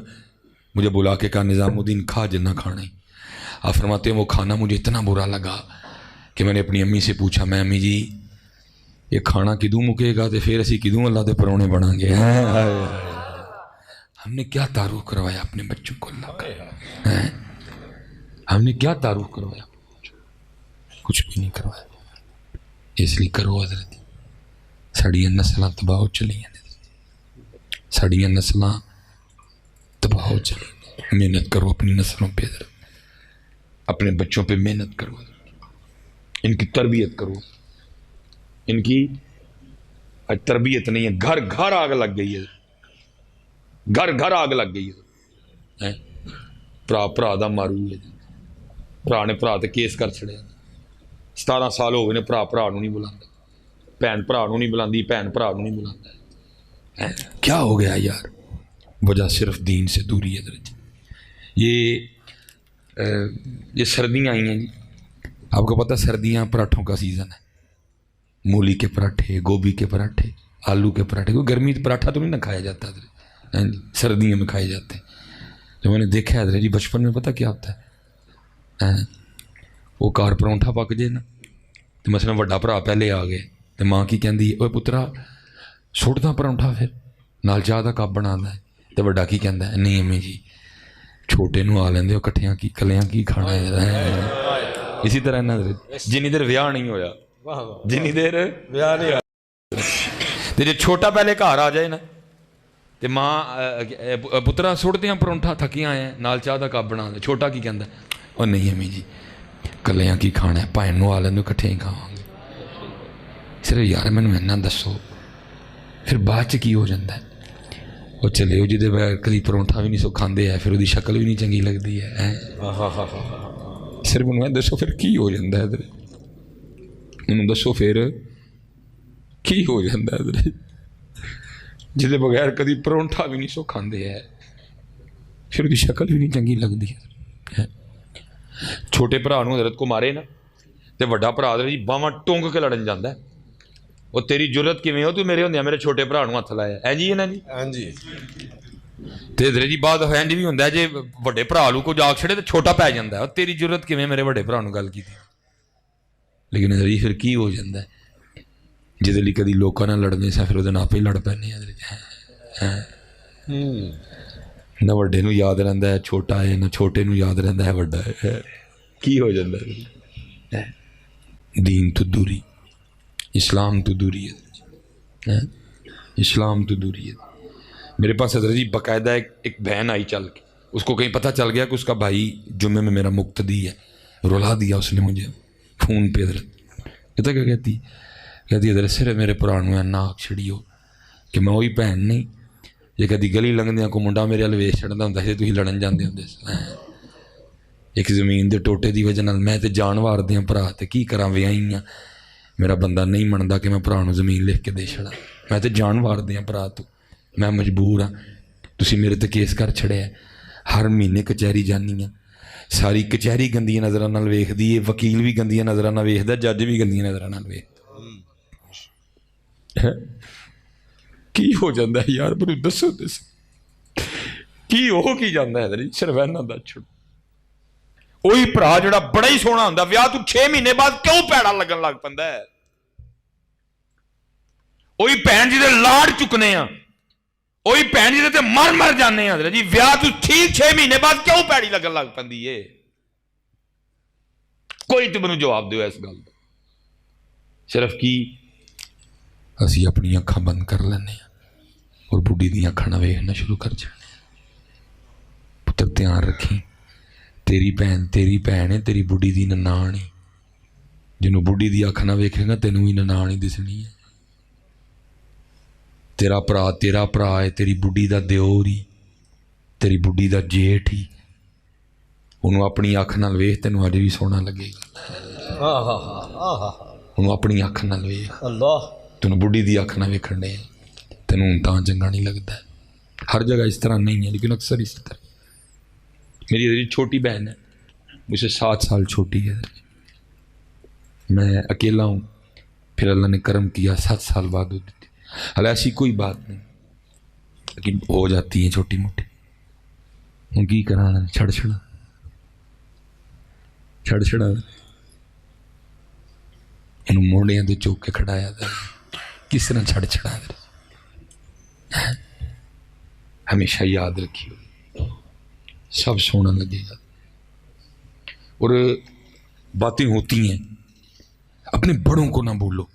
مجھے بلا کے کہا نظام الدین کھا جنہ کھانا ہی۔ آپ فرماتے ہیں وہ کھانا مجھے اتنا برا لگا کہ میں نے اپنی امی سے پوچھا، میں امی جی یہ کھانا کدوں مکے گا تو پھر اسی کدوں اللہ دے پرونے بنا گے؟ ہم نے کیا تعارف کروایا اپنے بچوں کو اللہ کا؟ ہم نے کیا تعارف کروایا؟ کچھ بھی نہیں کروایا۔ اس لیے کرو حضرت، ساڑیاں نسلاں تباہ ہو چلی ہیں، ساڑیاں نسلاں تباہ ہو چلی ہیں۔ محنت کرو اپنی نسلوں پہ حضرت، اپنے بچوں پہ محنت کرو حضرت، ان کی تربیت کرو، ان کی تربیت نہیں ہے، گھر گھر آگ لگ گئی ہے، گھر گھر آگ لگ گئی ہے۔ پرا دا مارو ہے، پرا نے پرا تے کیس کر چھڑے، 17 سال ہو گئے نے پرا پرا نو نہیں بلاندا، بھن پرا نو نہیں بلاندی، بھن پرا نو نہیں بلاندا۔ کیا ہو گیا یار؟ وجہ صرف دین سے دوری ہے حضرت۔ یہ سردیاں آئی ہیں جی، آپ کو پتہ سردیاں پراٹھوں کا سیزن ہے، مولی کے پراٹھے، گوبھی کے پراٹھے، آلو کے پراٹھے، کوئی گرمی پراٹھا تو نہیں نہ کھایا جاتا حضرت، سردیوں میں کھائے جاتے ہیں۔ تو میں نے دیکھا حضرت جی بچپن میں پتہ کیا ہوتا ہے، وہ کار پرونٹھا پک جائے نا تو مثلا وڈا بھرا پہلے آ گئے تو ماں کی کہندی اوے پترا سٹ دا پرونٹھا پھر نال چاہ دا کپ بنا ہے، تو وڈا کی کہندا ہے نہیں امی جی چھوٹے نو آ لیندے ہو کٹھیاں کی کلیاں کی کھانا ہے۔ اسی طرح نا جنی دیر ویاہ نہیں ہویا، جنی دیر ویاہ نہیں ہویا، جی چھوٹا پہلے گھر آ جائے نا تو ماں پترا سٹ دیاں پرونٹھا تھکیاں آئے نال چاہ دا کپ بنا دے، چھوٹا کی کہندا اور نہیں امی جی کلیاں کی کھانا ہے، بھائن نو آ لیندے کٹھے ہی کھاواں گے۔ صرف یار مینوں اینا دسو پھر بعد چ کی ہو جاتا ہے؟ وہ چلے وہ جہدے بغیر کدی پرونٹھا بھی نہیں سو کھاندے ہے، پھر وہ شکل بھی نہیں چنگی لگتی ہے۔ صرف انہوں نے دسو پھر کی ہو جاتا ہے؟ انہوں دسو پھر کی ہو جاتا ہے؟ جہدے بغیر کدی پرونٹھا بھی نہیں سو کھاندے ہے، پھر وہ شکل بھی نہیں چنگی لگتی ہے۔ چھوٹے بھرا نو حضرت کو مارے نا تو وڈا بھرا جی باواں ٹونگ کے لڑن جاتا ہے، وہ تیری جرت کیویں ہو تو میرے ہوندیا میرے چھوٹے بھرا نو ہاتھ لایا ہے جی؟ نا جی ہاں جی۔ تے حضرت جی بعد اینج بھی ہوندا ہے جے وڈے بھرا لو کو جاگ چھڑے تو چھوٹا پی جاندا ہے، اور تیری جرت کیویں میرے وڈے بھرا نو گل کیتی؟ لیکن حضرت جی پھر کی ہو جاندا ہے جہدے لئی کدی لوکاں نال لڑنے سا پھر وہ دن آپ ہی لڑ پینے حضرت۔ نہ وڈے نو یاد رہندا ہے چھوٹا ہے، نہ چھوٹے نو یاد رہندا ہے وڈا ہے، کی ہو جاندا ہے؟ دین تو دوری، اسلام تو دوری ہے، اسلام تو دوری ہے۔ میرے پاس حضرت جی باقاعدہ ایک بہن آئی چل کے، اس کو کہیں پتہ چل گیا کہ اس کا بھائی جمعے میں میرا مقتدی ہے، رلا دیا اس نے مجھے فون پہ حضرت۔ کہتا کیا کہتی حضرت صرف میرے پرانوں ناک چھڑی ہو کہ میں وہی بہن نہیں جے کدی گلی لنگدیاں کو منڈا میرے ویس چڑھتا ہوں سی تھی لڑن جاندے ہوں، ایک زمین دے ٹوٹے دی وجہ نال میں تے جان وار دیاں بھرا تے کی کراں ویائی ہاں، میرا بندہ نہیں مندا کہ میں بھرا نوں زمین لکھ کے دے چھڑا، میں تے جان وار دیاں بھرا تو میں مجبور ہاں، تسی میرے تے کیس کر چھڑے ہے، ہر مہینے کچہری جانی ہاں، ساری کچہری گندیاں نظراں نال ویکھدی ہے، وکیل بھی گندیاں نظراں نال ویکھدا، جج بھی گندیاں نظراں نال ویکھدا۔ کی ہو جاندہ ہے یار بنو دسو کی ہو کی جاندہ ہے؟ صرف اینا دا چھڑو وہی بھرا جڑا بڑا ہی سونا ہوندا ویاہ تو 6 مہینے بعد کیوں پیڑا لگن لگ پندا ہے؟ وہی بہن جی دے لاڑ چکنے ہیں، وہی بہن جی دے مر جانے ہیں جی، ویاہ تو ٹھیک 6 مہینے بعد کیوں پیڑی لگن لگ پندی ہے؟ کوئی تو مینوں جواب دیو اس گل دا۔ صرف کی اسی اپنی اکھاں بند کر لینے ہیں، اور بڑھی دیاں کھانا ویکھنا شروع کر جانے. پتر دھیان رکھی تیری بھین ہے, تیری بڑھی دی ننان ہے. جنوں بڑھی دی اکھ نہ ویکھے گا تینوں ہی ننان ہی دسنی ہے. تیرا پرا ہے, تیری بڑھی دا دیور ہی, تیری بڑھی دا جیٹھ ہی. انہوں اپنی اکھ نال ویکھ تینوں اج بھی سونا لگے گا. انہوں اپنی اکھ نال ویکھ, تینوں بڑھی دی اکھ نہ ویکھن دے تینوں تاں چنگا نہیں لگتا ہے. ہر جگہ اس طرح نہیں ہے لیکن اکثر اس طرح. میری چھوٹی بہن ہے, مجھ سے 7 سال چھوٹی ہے. میں اکیلا ہوں, پھر اللہ نے کرم کیا 7 سال بعد ہوتی تھی. حالانکہ ایسی کوئی بات نہیں لیکن ہو جاتی ہیں چھوٹی موٹی. ہوں کی کرانا چھڑ انہوں موڑیاں دے چوک کے کھڑایا تھا. کس طرح چھڑا ہمیشہ یاد رکھیو, سب سونا لگے گا. اور باتیں ہوتی ہیں, اپنے بڑوں کو نہ بولو.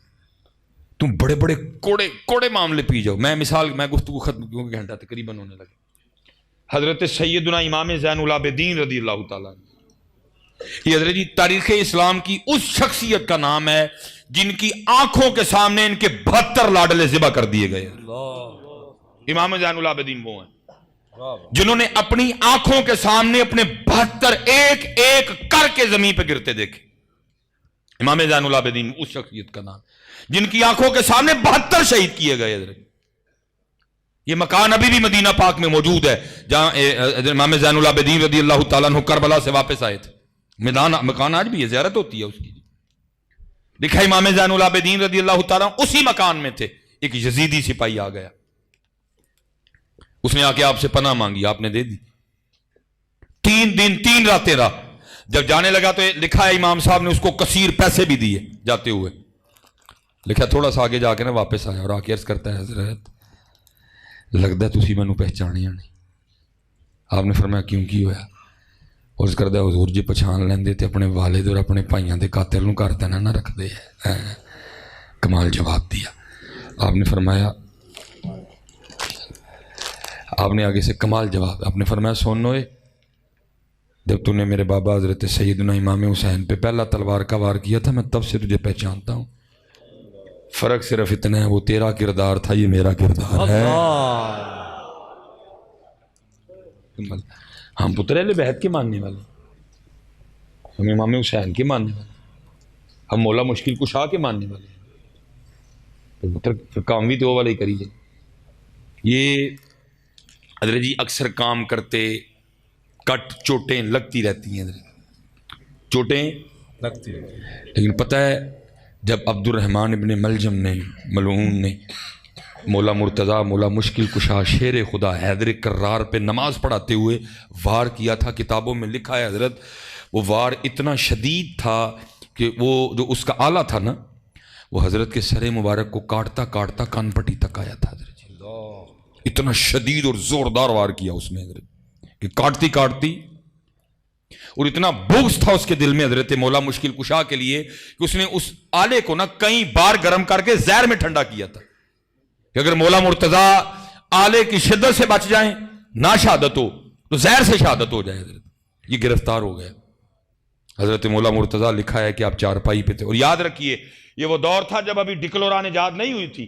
تم بڑے بڑے کوڑے معاملے پی جاؤ. میں گفتگو ختم کیوں کہ گھنٹہ تقریباً ہونے لگے. حضرت سیدنا امام زین العابدین رضی اللہ تعالیٰ, یہ حضرت جی تاریخ اسلام کی اس شخصیت کا نام ہے جن کی آنکھوں کے سامنے ان کے 72 لاڈلے ذبح کر دیے گئے. امام زین العابدین وہ ہیں جنہوں نے اپنی آنکھوں کے سامنے اپنے 72 ایک ایک کر کے زمین پہ گرتے دیکھے. امام زین العابدین اس شخصیت کا نام جن کی آنکھوں کے سامنے 72 شہید کیے گئے. حضرت یہ مکان ابھی بھی مدینہ پاک میں موجود ہے جہاں امام زین العابدین رضی اللہ تعالیٰ عنہ کربلا سے واپس آئے تھے. مکان آج بھی ہے, زیارت ہوتی ہے اس کی. لکھا امام زین العابدین رضی اللہ تعالیٰ اسی مکان میں تھے. ایک یزیدی سپاہی آ گیا, اس نے آ کے آپ سے پناہ مانگی, آپ نے دے دی. 3 دن 3 راتیں رہا. جب جانے لگا تو لکھا ہے امام صاحب نے اس کو کثیر پیسے بھی دیے جاتے ہوئے. لکھا تھوڑا سا آگے جا کے نا واپس آیا اور آ کے عرض کرتا ہے حضرت لگتا ہے تسی مینوں پہچانیا نہیں. آپ نے فرمایا کیوں کی ہویا؟ اور اس کرتا ہے حضور جی پہچان لیندے تے اپنے والد اور اپنے بھائیاں دے قاتل نوں گھر تے نہ رکھ دے. کمال جواب دیا. آپ نے فرمایا, آپ نے آگے سے کمال جواب, آپ نے فرمایا سنو جب تو نے میرے بابا حضرت سیدنا امام حسین پہ پہلا تلوار کا وار کیا تھا میں تب سے تجھے پہچانتا ہوں. فرق صرف اتنا ہے وہ تیرا کردار تھا, یہ میرا کردار ہے. ہم پتر اہل بیت کے ماننے والے, ہم امام حسین کے ماننے والے, ہم مولا مشکل کشا کے ماننے والے. پھر کام بھی تو وہ والا ہی کریے. یہ حضرت جی اکثر کام کرتے کٹ چوٹیں لگتی رہتی ہیں, چوٹیں لگتی رہتی ہیں. لیکن پتہ ہے جب عبد الرحمن ابن ملجم نے ملعون نے مولا مرتضیٰ مولا مشکل کشا شیر خدا حیدر کرار پہ نماز پڑھاتے ہوئے وار کیا تھا, کتابوں میں لکھا ہے حضرت وہ وار اتنا شدید تھا کہ وہ جو اس کا آلہ تھا نا وہ حضرت کے سر مبارک کو کاٹتا کاٹتا کان پٹی تک آیا تھا. حضرت اتنا شدید اور زوردار وار کیا اس نے حضرت کہ کاٹتی کاٹتی, اور اتنا بغض تھا اس کے دل میں حضرت مولا مشکل کشا کے لیے کہ اس نے اس آلے کو نا کئی بار گرم کر کے زہر میں ٹھنڈا کیا تھا کہ اگر مولا مرتضیٰ آلے کی شدت سے بچ جائیں نہ شہادت ہو تو زہر سے شہادت ہو جائے. حضرت یہ گرفتار ہو گیا. حضرت مولا مرتضیٰ لکھا ہے کہ آپ چارپائی پہ تھے. اور یاد رکھیے یہ وہ دور تھا جب ابھی ڈکلوران ایجاد نہیں ہوئی تھی,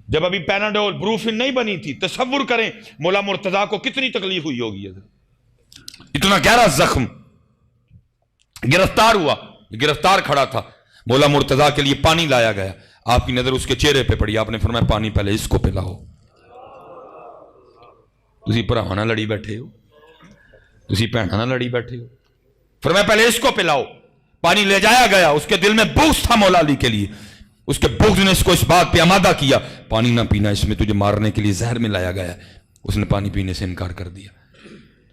جب ابھی پیناڈول بروفن نہیں بنی تھی. تصور کریں مولا مرتضیٰ کو کتنی تکلیف ہوئی ہوگی. حضرت اتنا گہرا زخم, گرفتار ہوا, گرفتار کھڑا تھا. مولا مرتضیٰ کے لیے پانی لایا گیا, آپ کی نظر اس کے چہرے پہ پڑی, آپ نے فرمایا پانی پہلے اس کو پلاؤ. تسی بھراواں نال لڑی بیٹھے ہو, تسی بھیناں نال لڑی بیٹھے ہو. فرمایا پہلے اس کو پلاؤ. پانی لے جایا گیا. اس کے دل میں بغض تھا مولا علی کے لیے, اس کے بغض نے اس کو اس بات پہ آمادہ کیا پانی نہ پینا, اس میں تجھے مارنے کے لیے زہر میں لایا گیا. اس نے پانی پینے سے انکار کر دیا.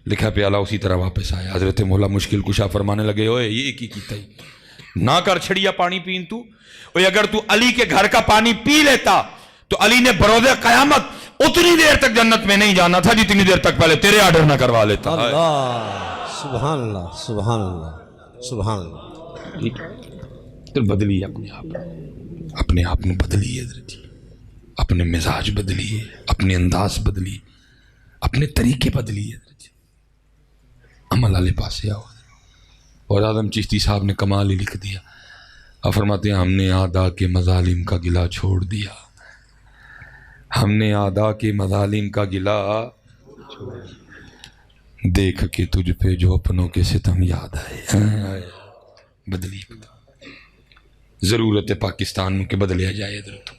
لکھا پیالہ اسی طرح واپس آیا. حضرت مولا مشکل کشا فرمانے لگے اوے یہ کی کیتا ہی نہ کر چھڑیا پانی پین تو. اوے اگر تو علی کے گھر کا پانی پی لیتا تو علی نے بروز قیامت اتنی دیر تک جنت میں نہیں جانا تھا جتنی دیر تک پہلے تیرے آرڈر نہ کروا لیتا. اللہ سبحان اللہ سبحان اللہ سبحان اللہ. تو بدلی اپنے آپ میں بدلی. حضرت اپنے مزاج بدلیے، اپنے انداز بدلیے، اپنے طریقے بدلیے، عمل والے پاسے آؤ۔ اور اعظم چشتی صاحب نے کمال ہی لکھ دیا، آپ فرماتے ہیں ہم نے اعداء کے مظالم کا گلہ چھوڑ دیا، ہم نے اعداء کے مظالم کا گلہ دیکھ کے تجھ پہ جو اپنوں کے ستم یاد آئے۔ بدلی ضرورت ہے پاکستان کے بدلیا جائے ضرورت،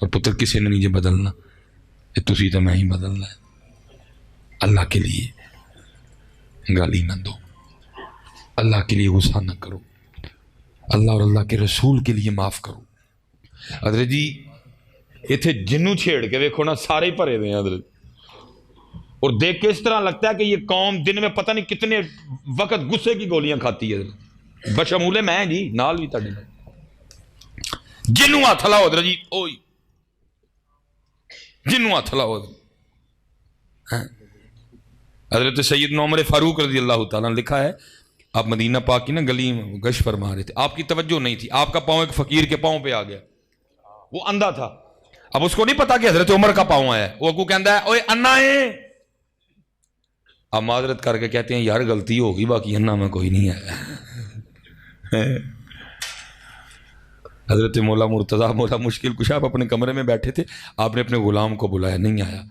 اور پتر کسی نے نہیں بدلنا، یہ تسی تو میں ہی بدلنا ہے۔ اللہ کے لیے گالی نہ دو، اللہ کے لیے غصہ نہ کرو، اللہ اور اللہ کے رسول کے لیے معاف کرو۔ حضرت جی اتنے جنوں چھیڑ کے ویکھو نا، سارے ہی بھرے ہوئے ہیں حضرت، اور دیکھ کے اس طرح لگتا ہے کہ یہ قوم دن میں پتہ نہیں کتنے وقت غصے کی گولیاں کھاتی ہے حضرت، بشمولے میں جی نال بھی تڑے جنوں ہاتھ لاؤ حضرت جی، اوئی جنوں ہاتھ لاؤ حضرت سیدنا عمر فاروق رضی اللہ تعالیٰ نے لکھا ہے، آپ مدینہ پاک کی نا گلی میں گشت فرما رہے تھے، آپ کی توجہ نہیں تھی، آپ کا پاؤں ایک فقیر کے پاؤں پہ آ گیا، وہ اندھا تھا، اب اس کو نہیں پتا کہ حضرت عمر کا پاؤں آیا ہے، وہ کو کہندا ہے اوے انا ہے، آپ معذرت کر کے کہتے ہیں یار غلطی ہوگی، باقی انا میں کوئی نہیں آیا۔ حضرت مولا مرتضیٰ مولا مشکل کشا آپ اپنے کمرے میں بیٹھے تھے، آپ نے اپنے غلام کو بلایا، نہیں آیا،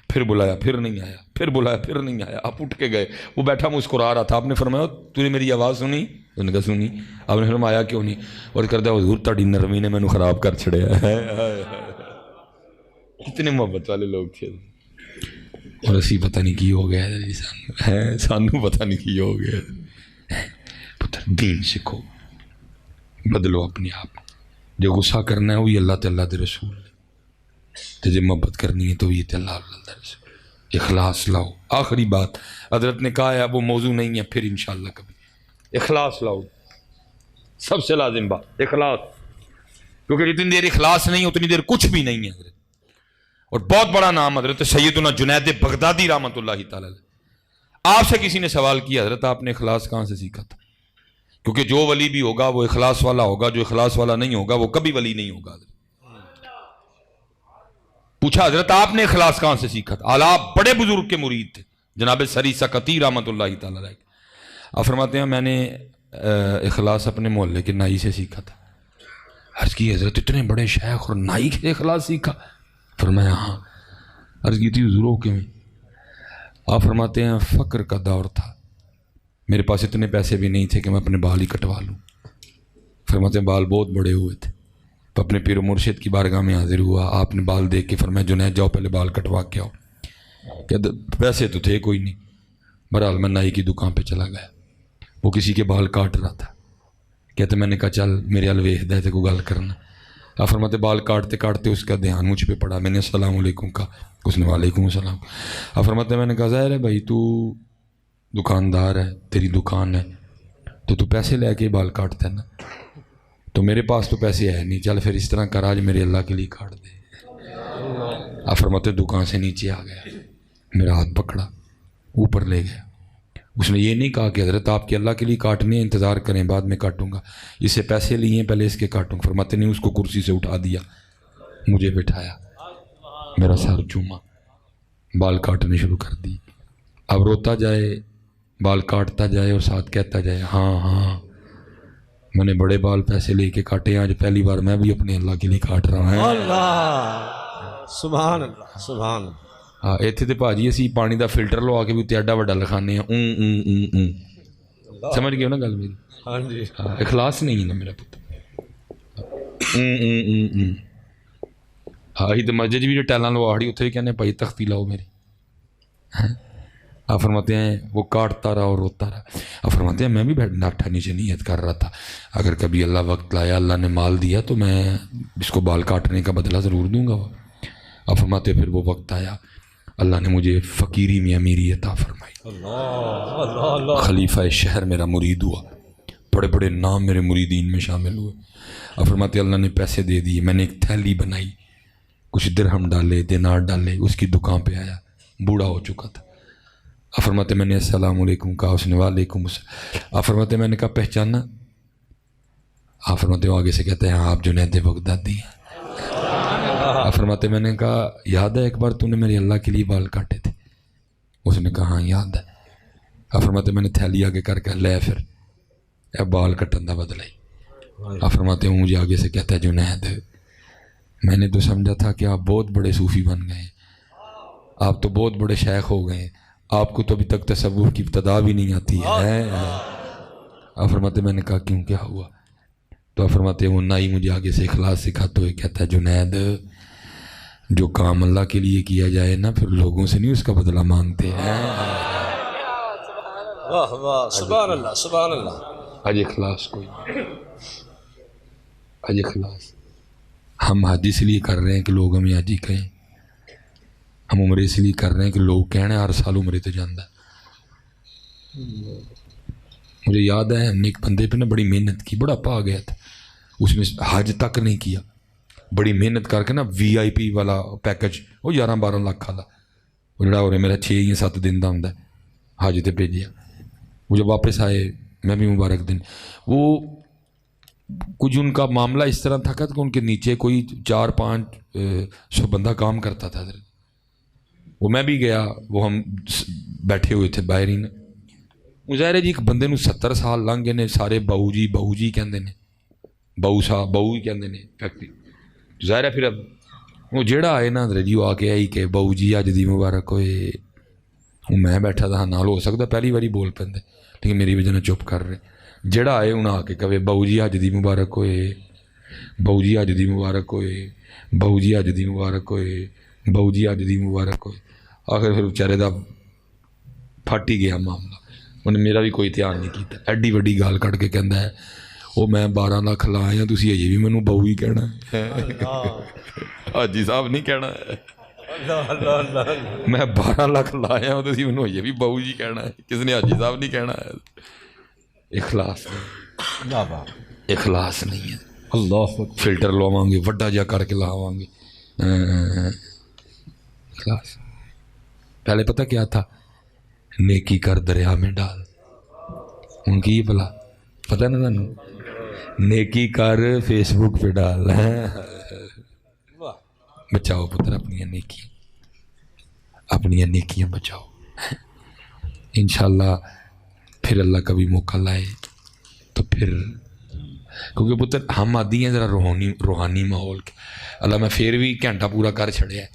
پھر بلایا، پھر نہیں آیا، پھر بلایا، پھر نہیں آیا، آپ اٹھ کے گئے، وہ بیٹھا مسکرا رہا تھا، آپ نے فرمایا تو نے میری آواز سنی؟ انہوں نے کہا سنی۔ آپ نے فرمایا کیوں نہیں؟ اور کردہ حضور تاڑی نرمی نے مینوں خراب کر چھڑیا ہے۔ کتنے محبت والے لوگ تھے، اور اسی پتہ نہیں کی ہو گیا ہے، سانوں پتہ نہیں کی ہو گیا۔ پتر دین سکھو، بدلو اپنے آپ، جو غصہ کرنا ہے وہی اللہ تعالیٰ دے رسول، تجھے محبت کرنی ہے تو یہ تے اللہ اللہ دے رسول، اخلاص لاؤ۔ آخری بات حضرت نے کہا ہے، اب وہ موضوع نہیں ہے، پھر انشاءاللہ کبھی اخلاص لاؤ، سب سے لازم بات اخلاص، کیونکہ جتنی دیر اخلاص نہیں اتنی دیر کچھ بھی نہیں ہے حضرت۔ اور بہت بڑا نام حضرت سیدنا جنید بغدادی رحمۃ اللہ تعالی علیہ، آپ سے کسی نے سوال کیا حضرت آپ نے اخلاص کہاں سے سیکھا تھا؟ کیونکہ جو ولی بھی ہوگا وہ اخلاص والا ہوگا، جو اخلاص والا نہیں ہوگا وہ کبھی ولی نہیں ہوگا۔ پوچھا حضرت آپ نے اخلاص کہاں سے سیکھا تھا؟ آپ بڑے بزرگ کے مرید تھے، جناب سری سکتی رحمۃ اللہ تعالی علیہ، آپ فرماتے ہیں میں نے اخلاص اپنے محلے کے نائی سے سیکھا تھا۔ عرض کی حضرت اتنے بڑے شیخ اور نائی سے اخلاص سیکھا؟ فرمایا ہاں۔ عرض کی تھی حضور کیوں؟ آپ فرماتے ہیں فقر کا دور تھا، میرے پاس اتنے پیسے بھی نہیں تھے کہ میں اپنے بال ہی کٹوا لوں۔ فرماتے ہیں بال بہت بڑے ہوئے تھے، اپنے پیر و مرشد کی بارگاہ میں حاضر ہوا، آپ نے بال دیکھ کے فرمایا جنید جاؤ پہلے بال کٹوا کے آؤ۔ کہ پیسے تو تھے کوئی نہیں، بہرحال میں نائی کی دکان پہ چلا گیا، وہ کسی کے بال کاٹ رہا تھا، کہتے میں نے کہا چل میرے الویخ دے کو گل کرنا۔ آپ فرماتے بال کاٹتے کاٹتے اس کا دھیان مجھ پہ پڑا، میں نے السلام علیکم کہا، اس نے وعلیکم السلام۔ آپ فرماتے میں نے کہا ظاہر ہے بھائی تو دکاندار ہے، تیری دکان ہے تو پیسے لے کے بال کاٹتا ہے نا، تو میرے پاس تو پیسے ہے نہیں، چل پھر اس طرح کر آج میرے اللہ کے لیے کاٹ دے۔ آپ فرماتے دکان سے نیچے آ گیا، میرا ہاتھ پکڑا اوپر لے گیا، اس نے یہ نہیں کہا کہ حضرت آپ کے اللہ کے لیے کاٹنے انتظار کریں بعد میں کاٹوں گا، اس سے پیسے لیے ہیں پہلے اس کے کاٹوں گا۔ فرماتے نہیں، اس کو کرسی سے اٹھا دیا، مجھے بٹھایا، میرا سر چوما، بال کاٹنے شروع کر دی۔ اب روتا جائے، بال کاٹتا جائے اور ساتھ کہتا جائے ہاں ہاں میں نے بڑے بال پیسے لے کے کاٹے، آج پہلی بار میں بھی اپنے اللہ کے لیے کاٹ رہا ہوں۔ اللہ سبحان اللہ سبحان اللہ۔ ہاں اتنے تو بھاجی اسی پانی دا فلٹر لوا کے بھی اتنے ایڈا وڈا لکھانے ہیں، سمجھ گئے ہو نا گل میری؟ ہاں جی، ہاں اخلاص نہیں ہے نا میرا پتر۔ ہاں ہی تو مسجد بھی جو ٹیلاں لواڑی اتنے بھی کہنے بھائی تختی لاؤ میری۔ آپ فرماتے ہیں وہ کاٹتا رہا اور روتا رہا۔ آپ فرماتے ہیں میں بھی ناٹھا نیچے نیت کر رہا تھا اگر کبھی اللہ وقت لایا، اللہ نے مال دیا تو میں اس کو بال کاٹنے کا بدلہ ضرور دوں گا۔ آپ فرماتے ہیں پھر وہ وقت آیا، اللہ نے مجھے فقیری میں امیری عطا فرمائی، خلیفہ شہر میرا مرید ہوا، بڑے بڑے نام میرے مریدین میں شامل ہوئے۔ آپ فرماتے ہیں اللہ نے پیسے دے دیے، میں نے ایک تھیلی بنائی، کچھ درہم ڈالے، دینار ڈالے، اس کی دکان پہ آیا، بوڑھا ہو چکا تھا۔ آپ فرماتے میں نے السلام علیکم کہا، اس نے وعلیکم السلام۔ آپ فرماتے میں نے کہا پہچانا؟ آپ فرماتے وہ آگے سے کہتے ہیں آپ جنید بغدادی ہیں۔ آپ فرماتے میں نے کہا یاد ہے ایک بار تو نے میرے اللہ کے لیے بال کاٹے تھے؟ اس نے کہا ہاں یاد ہے۔ آپ فرماتے میں نے تھیلی آگے کر کے لے پھر اے بال کٹن دا بدلا ہی۔ آپ فرماتے ہیں مجھے آگے سے کہتا ہے جنید میں نے تو سمجھا تھا کہ آپ بہت بڑے صوفی بن گئے ہیں، آپ تو بہت بڑے شیخ ہو گئے ہیں، آپ کو تو ابھی تک تصوف کی ابتدا بھی نہیں آتی ہے۔ آپ فرماتے میں نے کہا کیوں کیا ہوا؟ تو آپ فرماتے ہیں وہ نائی مجھے آگے سے اخلاص سکھاتے ہوئے کہتا ہے جنید جو کام اللہ کے لیے کیا جائے نا پھر لوگوں سے نہیں اس کا بدلہ مانگتے ہیں۔ واہ واہ سبحان اللہ سبحان اللہ۔ حج اخلاص کوئی حج اخلاص ہم حج اس لیے کر رہے ہیں کہ لوگ ہمیں حجی کہیں، ہم عمرے اس لیے کر رہے ہیں کہ لوگ کہنے ہر سال عمرے تو جاندہ ہے۔ مجھے یاد ہے ہم نے ایک بندے پہ نا بڑی محنت کی، بڑا پا گیا تھا، اس نے حج تک نہیں کیا، بڑی محنت کر کے نا وی آئی پی والا پیکج وہ 11-12 لاکھ والا وہ جڑا ہو رہا میرا 6 یا 7 دن کا ہوں حج تے بھیجیا۔ وہ جب واپس آئے میں بھی مبارک دن، وہ کچھ ان کا معاملہ اس طرح تھا کہ ان کے نیچے کوئی 400-500 بندہ کام کرتا تھا۔ وہ میں بھی گیا، وہ ہم بیٹھے ہوئے تھے باہر ہی نا، ظاہر ہے جی ایک بندے نو 70 سال لنگ گئے نے، سارے بہو جی کہندے نے، بہو صاحب بہو ہی کہندے نے فیکٹری، ظاہر ہے پھر اب وہ جیڑا آئے نا جی وہ آ کے آئی کہ بہو جی اج دی مبارک ہوئے، میں بیٹھا تھا نال ہو سکتا پہلی باری بول پہندے لیکن میری وجہ چپ کر رہے، جیڑا آئے انہیں آ کے کہے بہو جی اج دی مبارک ہوئے، بہو جی اج دی مبارک ہوئے، بہو جی اج دی مبارک ہوئے، بہو جی اج دی مبارک ہوئے۔ آخر پھر بیچارے دا پھٹ ہی گیا معاملہ، انہیں میرا بھی کوئی دھیان نہیں کیتا، ایڈی وڈی گال کٹ کے کہندا ہے وہ میں 12 لاکھ لایا تسی اجے بھی مینوں بہو ہی کہنا ہے، حاجی صاحب نہیں کہنا ہے، میں 12 لاکھ لایا ہوں تسی مینوں اجے بھی بہو جی کہنا ہے، کس نے حاجی صاحب نہیں کہنا ہے۔ اخلاص اخلاص نہیں ہے، اللہ فلٹر لواں گے وڈا جا کر کے لاواں گے، اخلاص پہلے پتہ کیا تھا، نیکی کر دریا میں ڈال، ان کی بلا پتہ نا تھانوں، نیکی کر فیس بک پہ ڈال، بچاؤ پتر اپنی نیکیاں بچاؤ، انشاءاللہ پھر اللہ کبھی موقع لائے تو پھر، کیونکہ پتر ہم آدھی ہیں ذرا روحانی ماحول کے، اللہ میں پھر بھی گھنٹہ پورا کر چھڑیا ہے،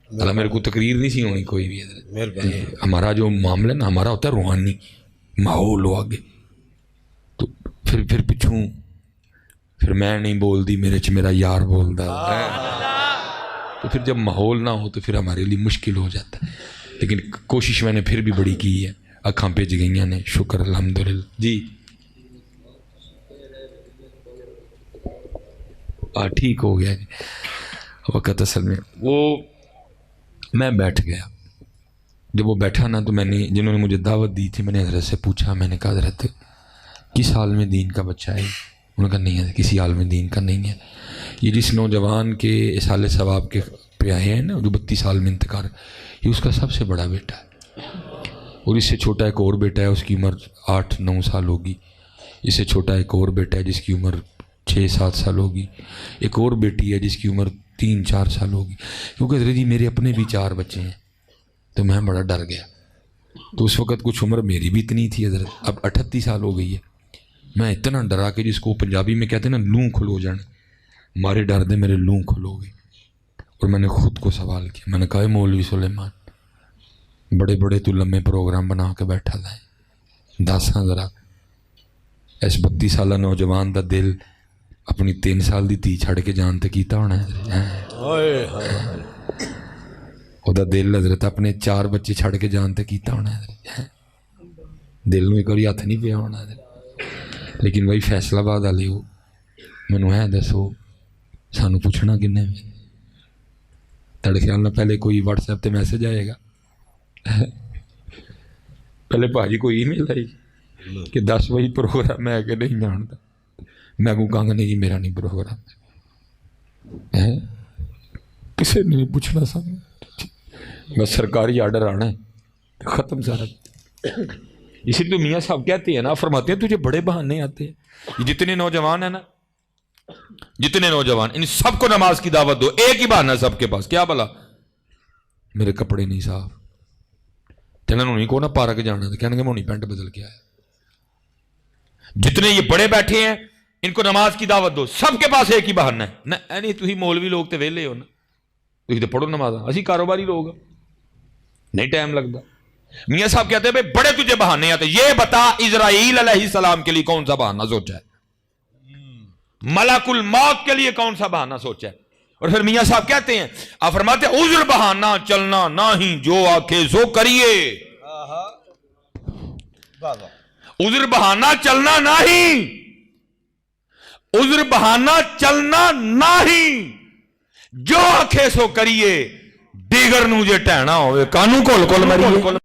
اللہ میرے کو تقریر نہیں سی ہونی کوئی بھی، ہمارا جو معاملہ ہے نا ہمارا ہوتا ہے روحانی ماحول ہو آگے، تو پھر پچھوں پھر میں نہیں بول دی میرا یار بول دا، تو پھر جب ماحول نہ ہو تو پھر ہمارے لیے مشکل ہو جاتا ہے، لیکن کوشش میں نے پھر بھی بڑی کی ہے، اکھاں پہ جگئیاں نے، شکر الحمدللہ جی ٹھیک ہو گیا جی وقت اصل میں۔ وہ میں بیٹھ گیا، جب وہ بیٹھا نا تو میں نے جنہوں نے مجھے دعوت دی تھی میں نے حضرت سے پوچھا، میں نے کہا حضرت کس حال میں دین کا بچہ ہے؟ انہوں نے کہا نہیں ہے کسی حال میں دین کا نہیں ہے، یہ جس نوجوان کے اصال ثواب کے پہ آئے ہیں نا جو 32 سال میں انتقال، یہ اس کا سب سے بڑا بیٹا ہے، اور اس سے چھوٹا ایک اور بیٹا ہے اس کی عمر 8-9 سال ہوگی، اس سے چھوٹا ایک اور بیٹا ہے جس کی عمر 6-7 سال ہوگی، ایک اور بیٹی ہے جس کی عمر 3-4 سال ہوگی، کیونکہ حضرت جی میرے اپنے بھی 4 بچے ہیں، تو میں بڑا ڈر گیا، تو اس وقت کچھ عمر میری بھی اتنی تھی حضرت، اب 38 سال ہو گئی ہے، میں اتنا ڈرا کہ جس کو پنجابی میں کہتے ہیں نا لوں کھلو جانے، مارے ڈر دے میرے لوں کھلو گئے، اور میں نے خود کو سوال کیا، میں نے کہا مولوی سلیمان بڑے بڑے تو لمبے پروگرام بنا کے بیٹھا تھا، دس ذرا اس 32 سالہ نوجوان دا دل اپنی 3 سال دی تھی چھڑ کے جان تے کیتا ہونا ہے، وہ دل حضرت اپنے 4 بچے چھڑ کے جان تے کیتا ہونا ہے، دل میں کوئی ہاتھ نہیں پیا ہونا ہے، لیکن وہی فیصلہ آباد والے ہو مینوں ہے دسو سانو پوچھنا کنے میں، تیرے خیال میں پہلے کوئی واٹس ایپ تے میسج آئے گا، پہلے بھاجی کوئی ای میل آئی کہ 10 بجے پروگرام ہے کہ نہیں جانتا، میں کو کہاں گا نہیں جی میرا نہیں پروگرام ہے، کسی نے نہیں پوچھنا سامنے، بس سرکاری آرڈر آنا ہے ختم سارا، اسی لیے تو میاں صاحب کہتے ہیں نا، فرماتے ہیں تجھے بڑے بہانے آتے ہیں، یہ جتنے نوجوان ہیں نا جتنے نوجوان ان سب کو نماز کی دعوت دو. ایک ہی بہانہ سب کے پاس, کیا بلا؟ میرے کپڑے نہیں صاف. چلن انہیں کو نہ پارک جانا تھا, کہنے کہ میں انہیں پینٹ بدل کے آیا. جتنے یہ بڑے بیٹھے ہیں ان کو نماز کی دعوت دو, سب کے پاس ایک ہی بہانہ ہے. نہ نہیں تھی مولوی لوگ تے ویلے ہو نا, تھی تو پڑھو نماز, اسی کاروباری لوگ نہیں ٹائم لگتا. میاں صاحب کہتے ہیں بڑے تجھے بہانے آتے, یہ بتا اسرائیل علیہ السلام کے لیے کون سا بہانہ سوچا ہے, ملک الموت کے لیے کون سا بہانہ سوچا ہے. اور پھر میاں صاحب کہتے ہیں, آپ فرماتے ہیں عذر بہانہ چلنا نہیں جو آکھے سو کریے. عذر بہانہ چلنا نہیں, عذر بہانہ چلنا نہیں, جو آکھے سو کریے. دیگر نو جے ٹہنا ہوئے کانو کول کول مریے.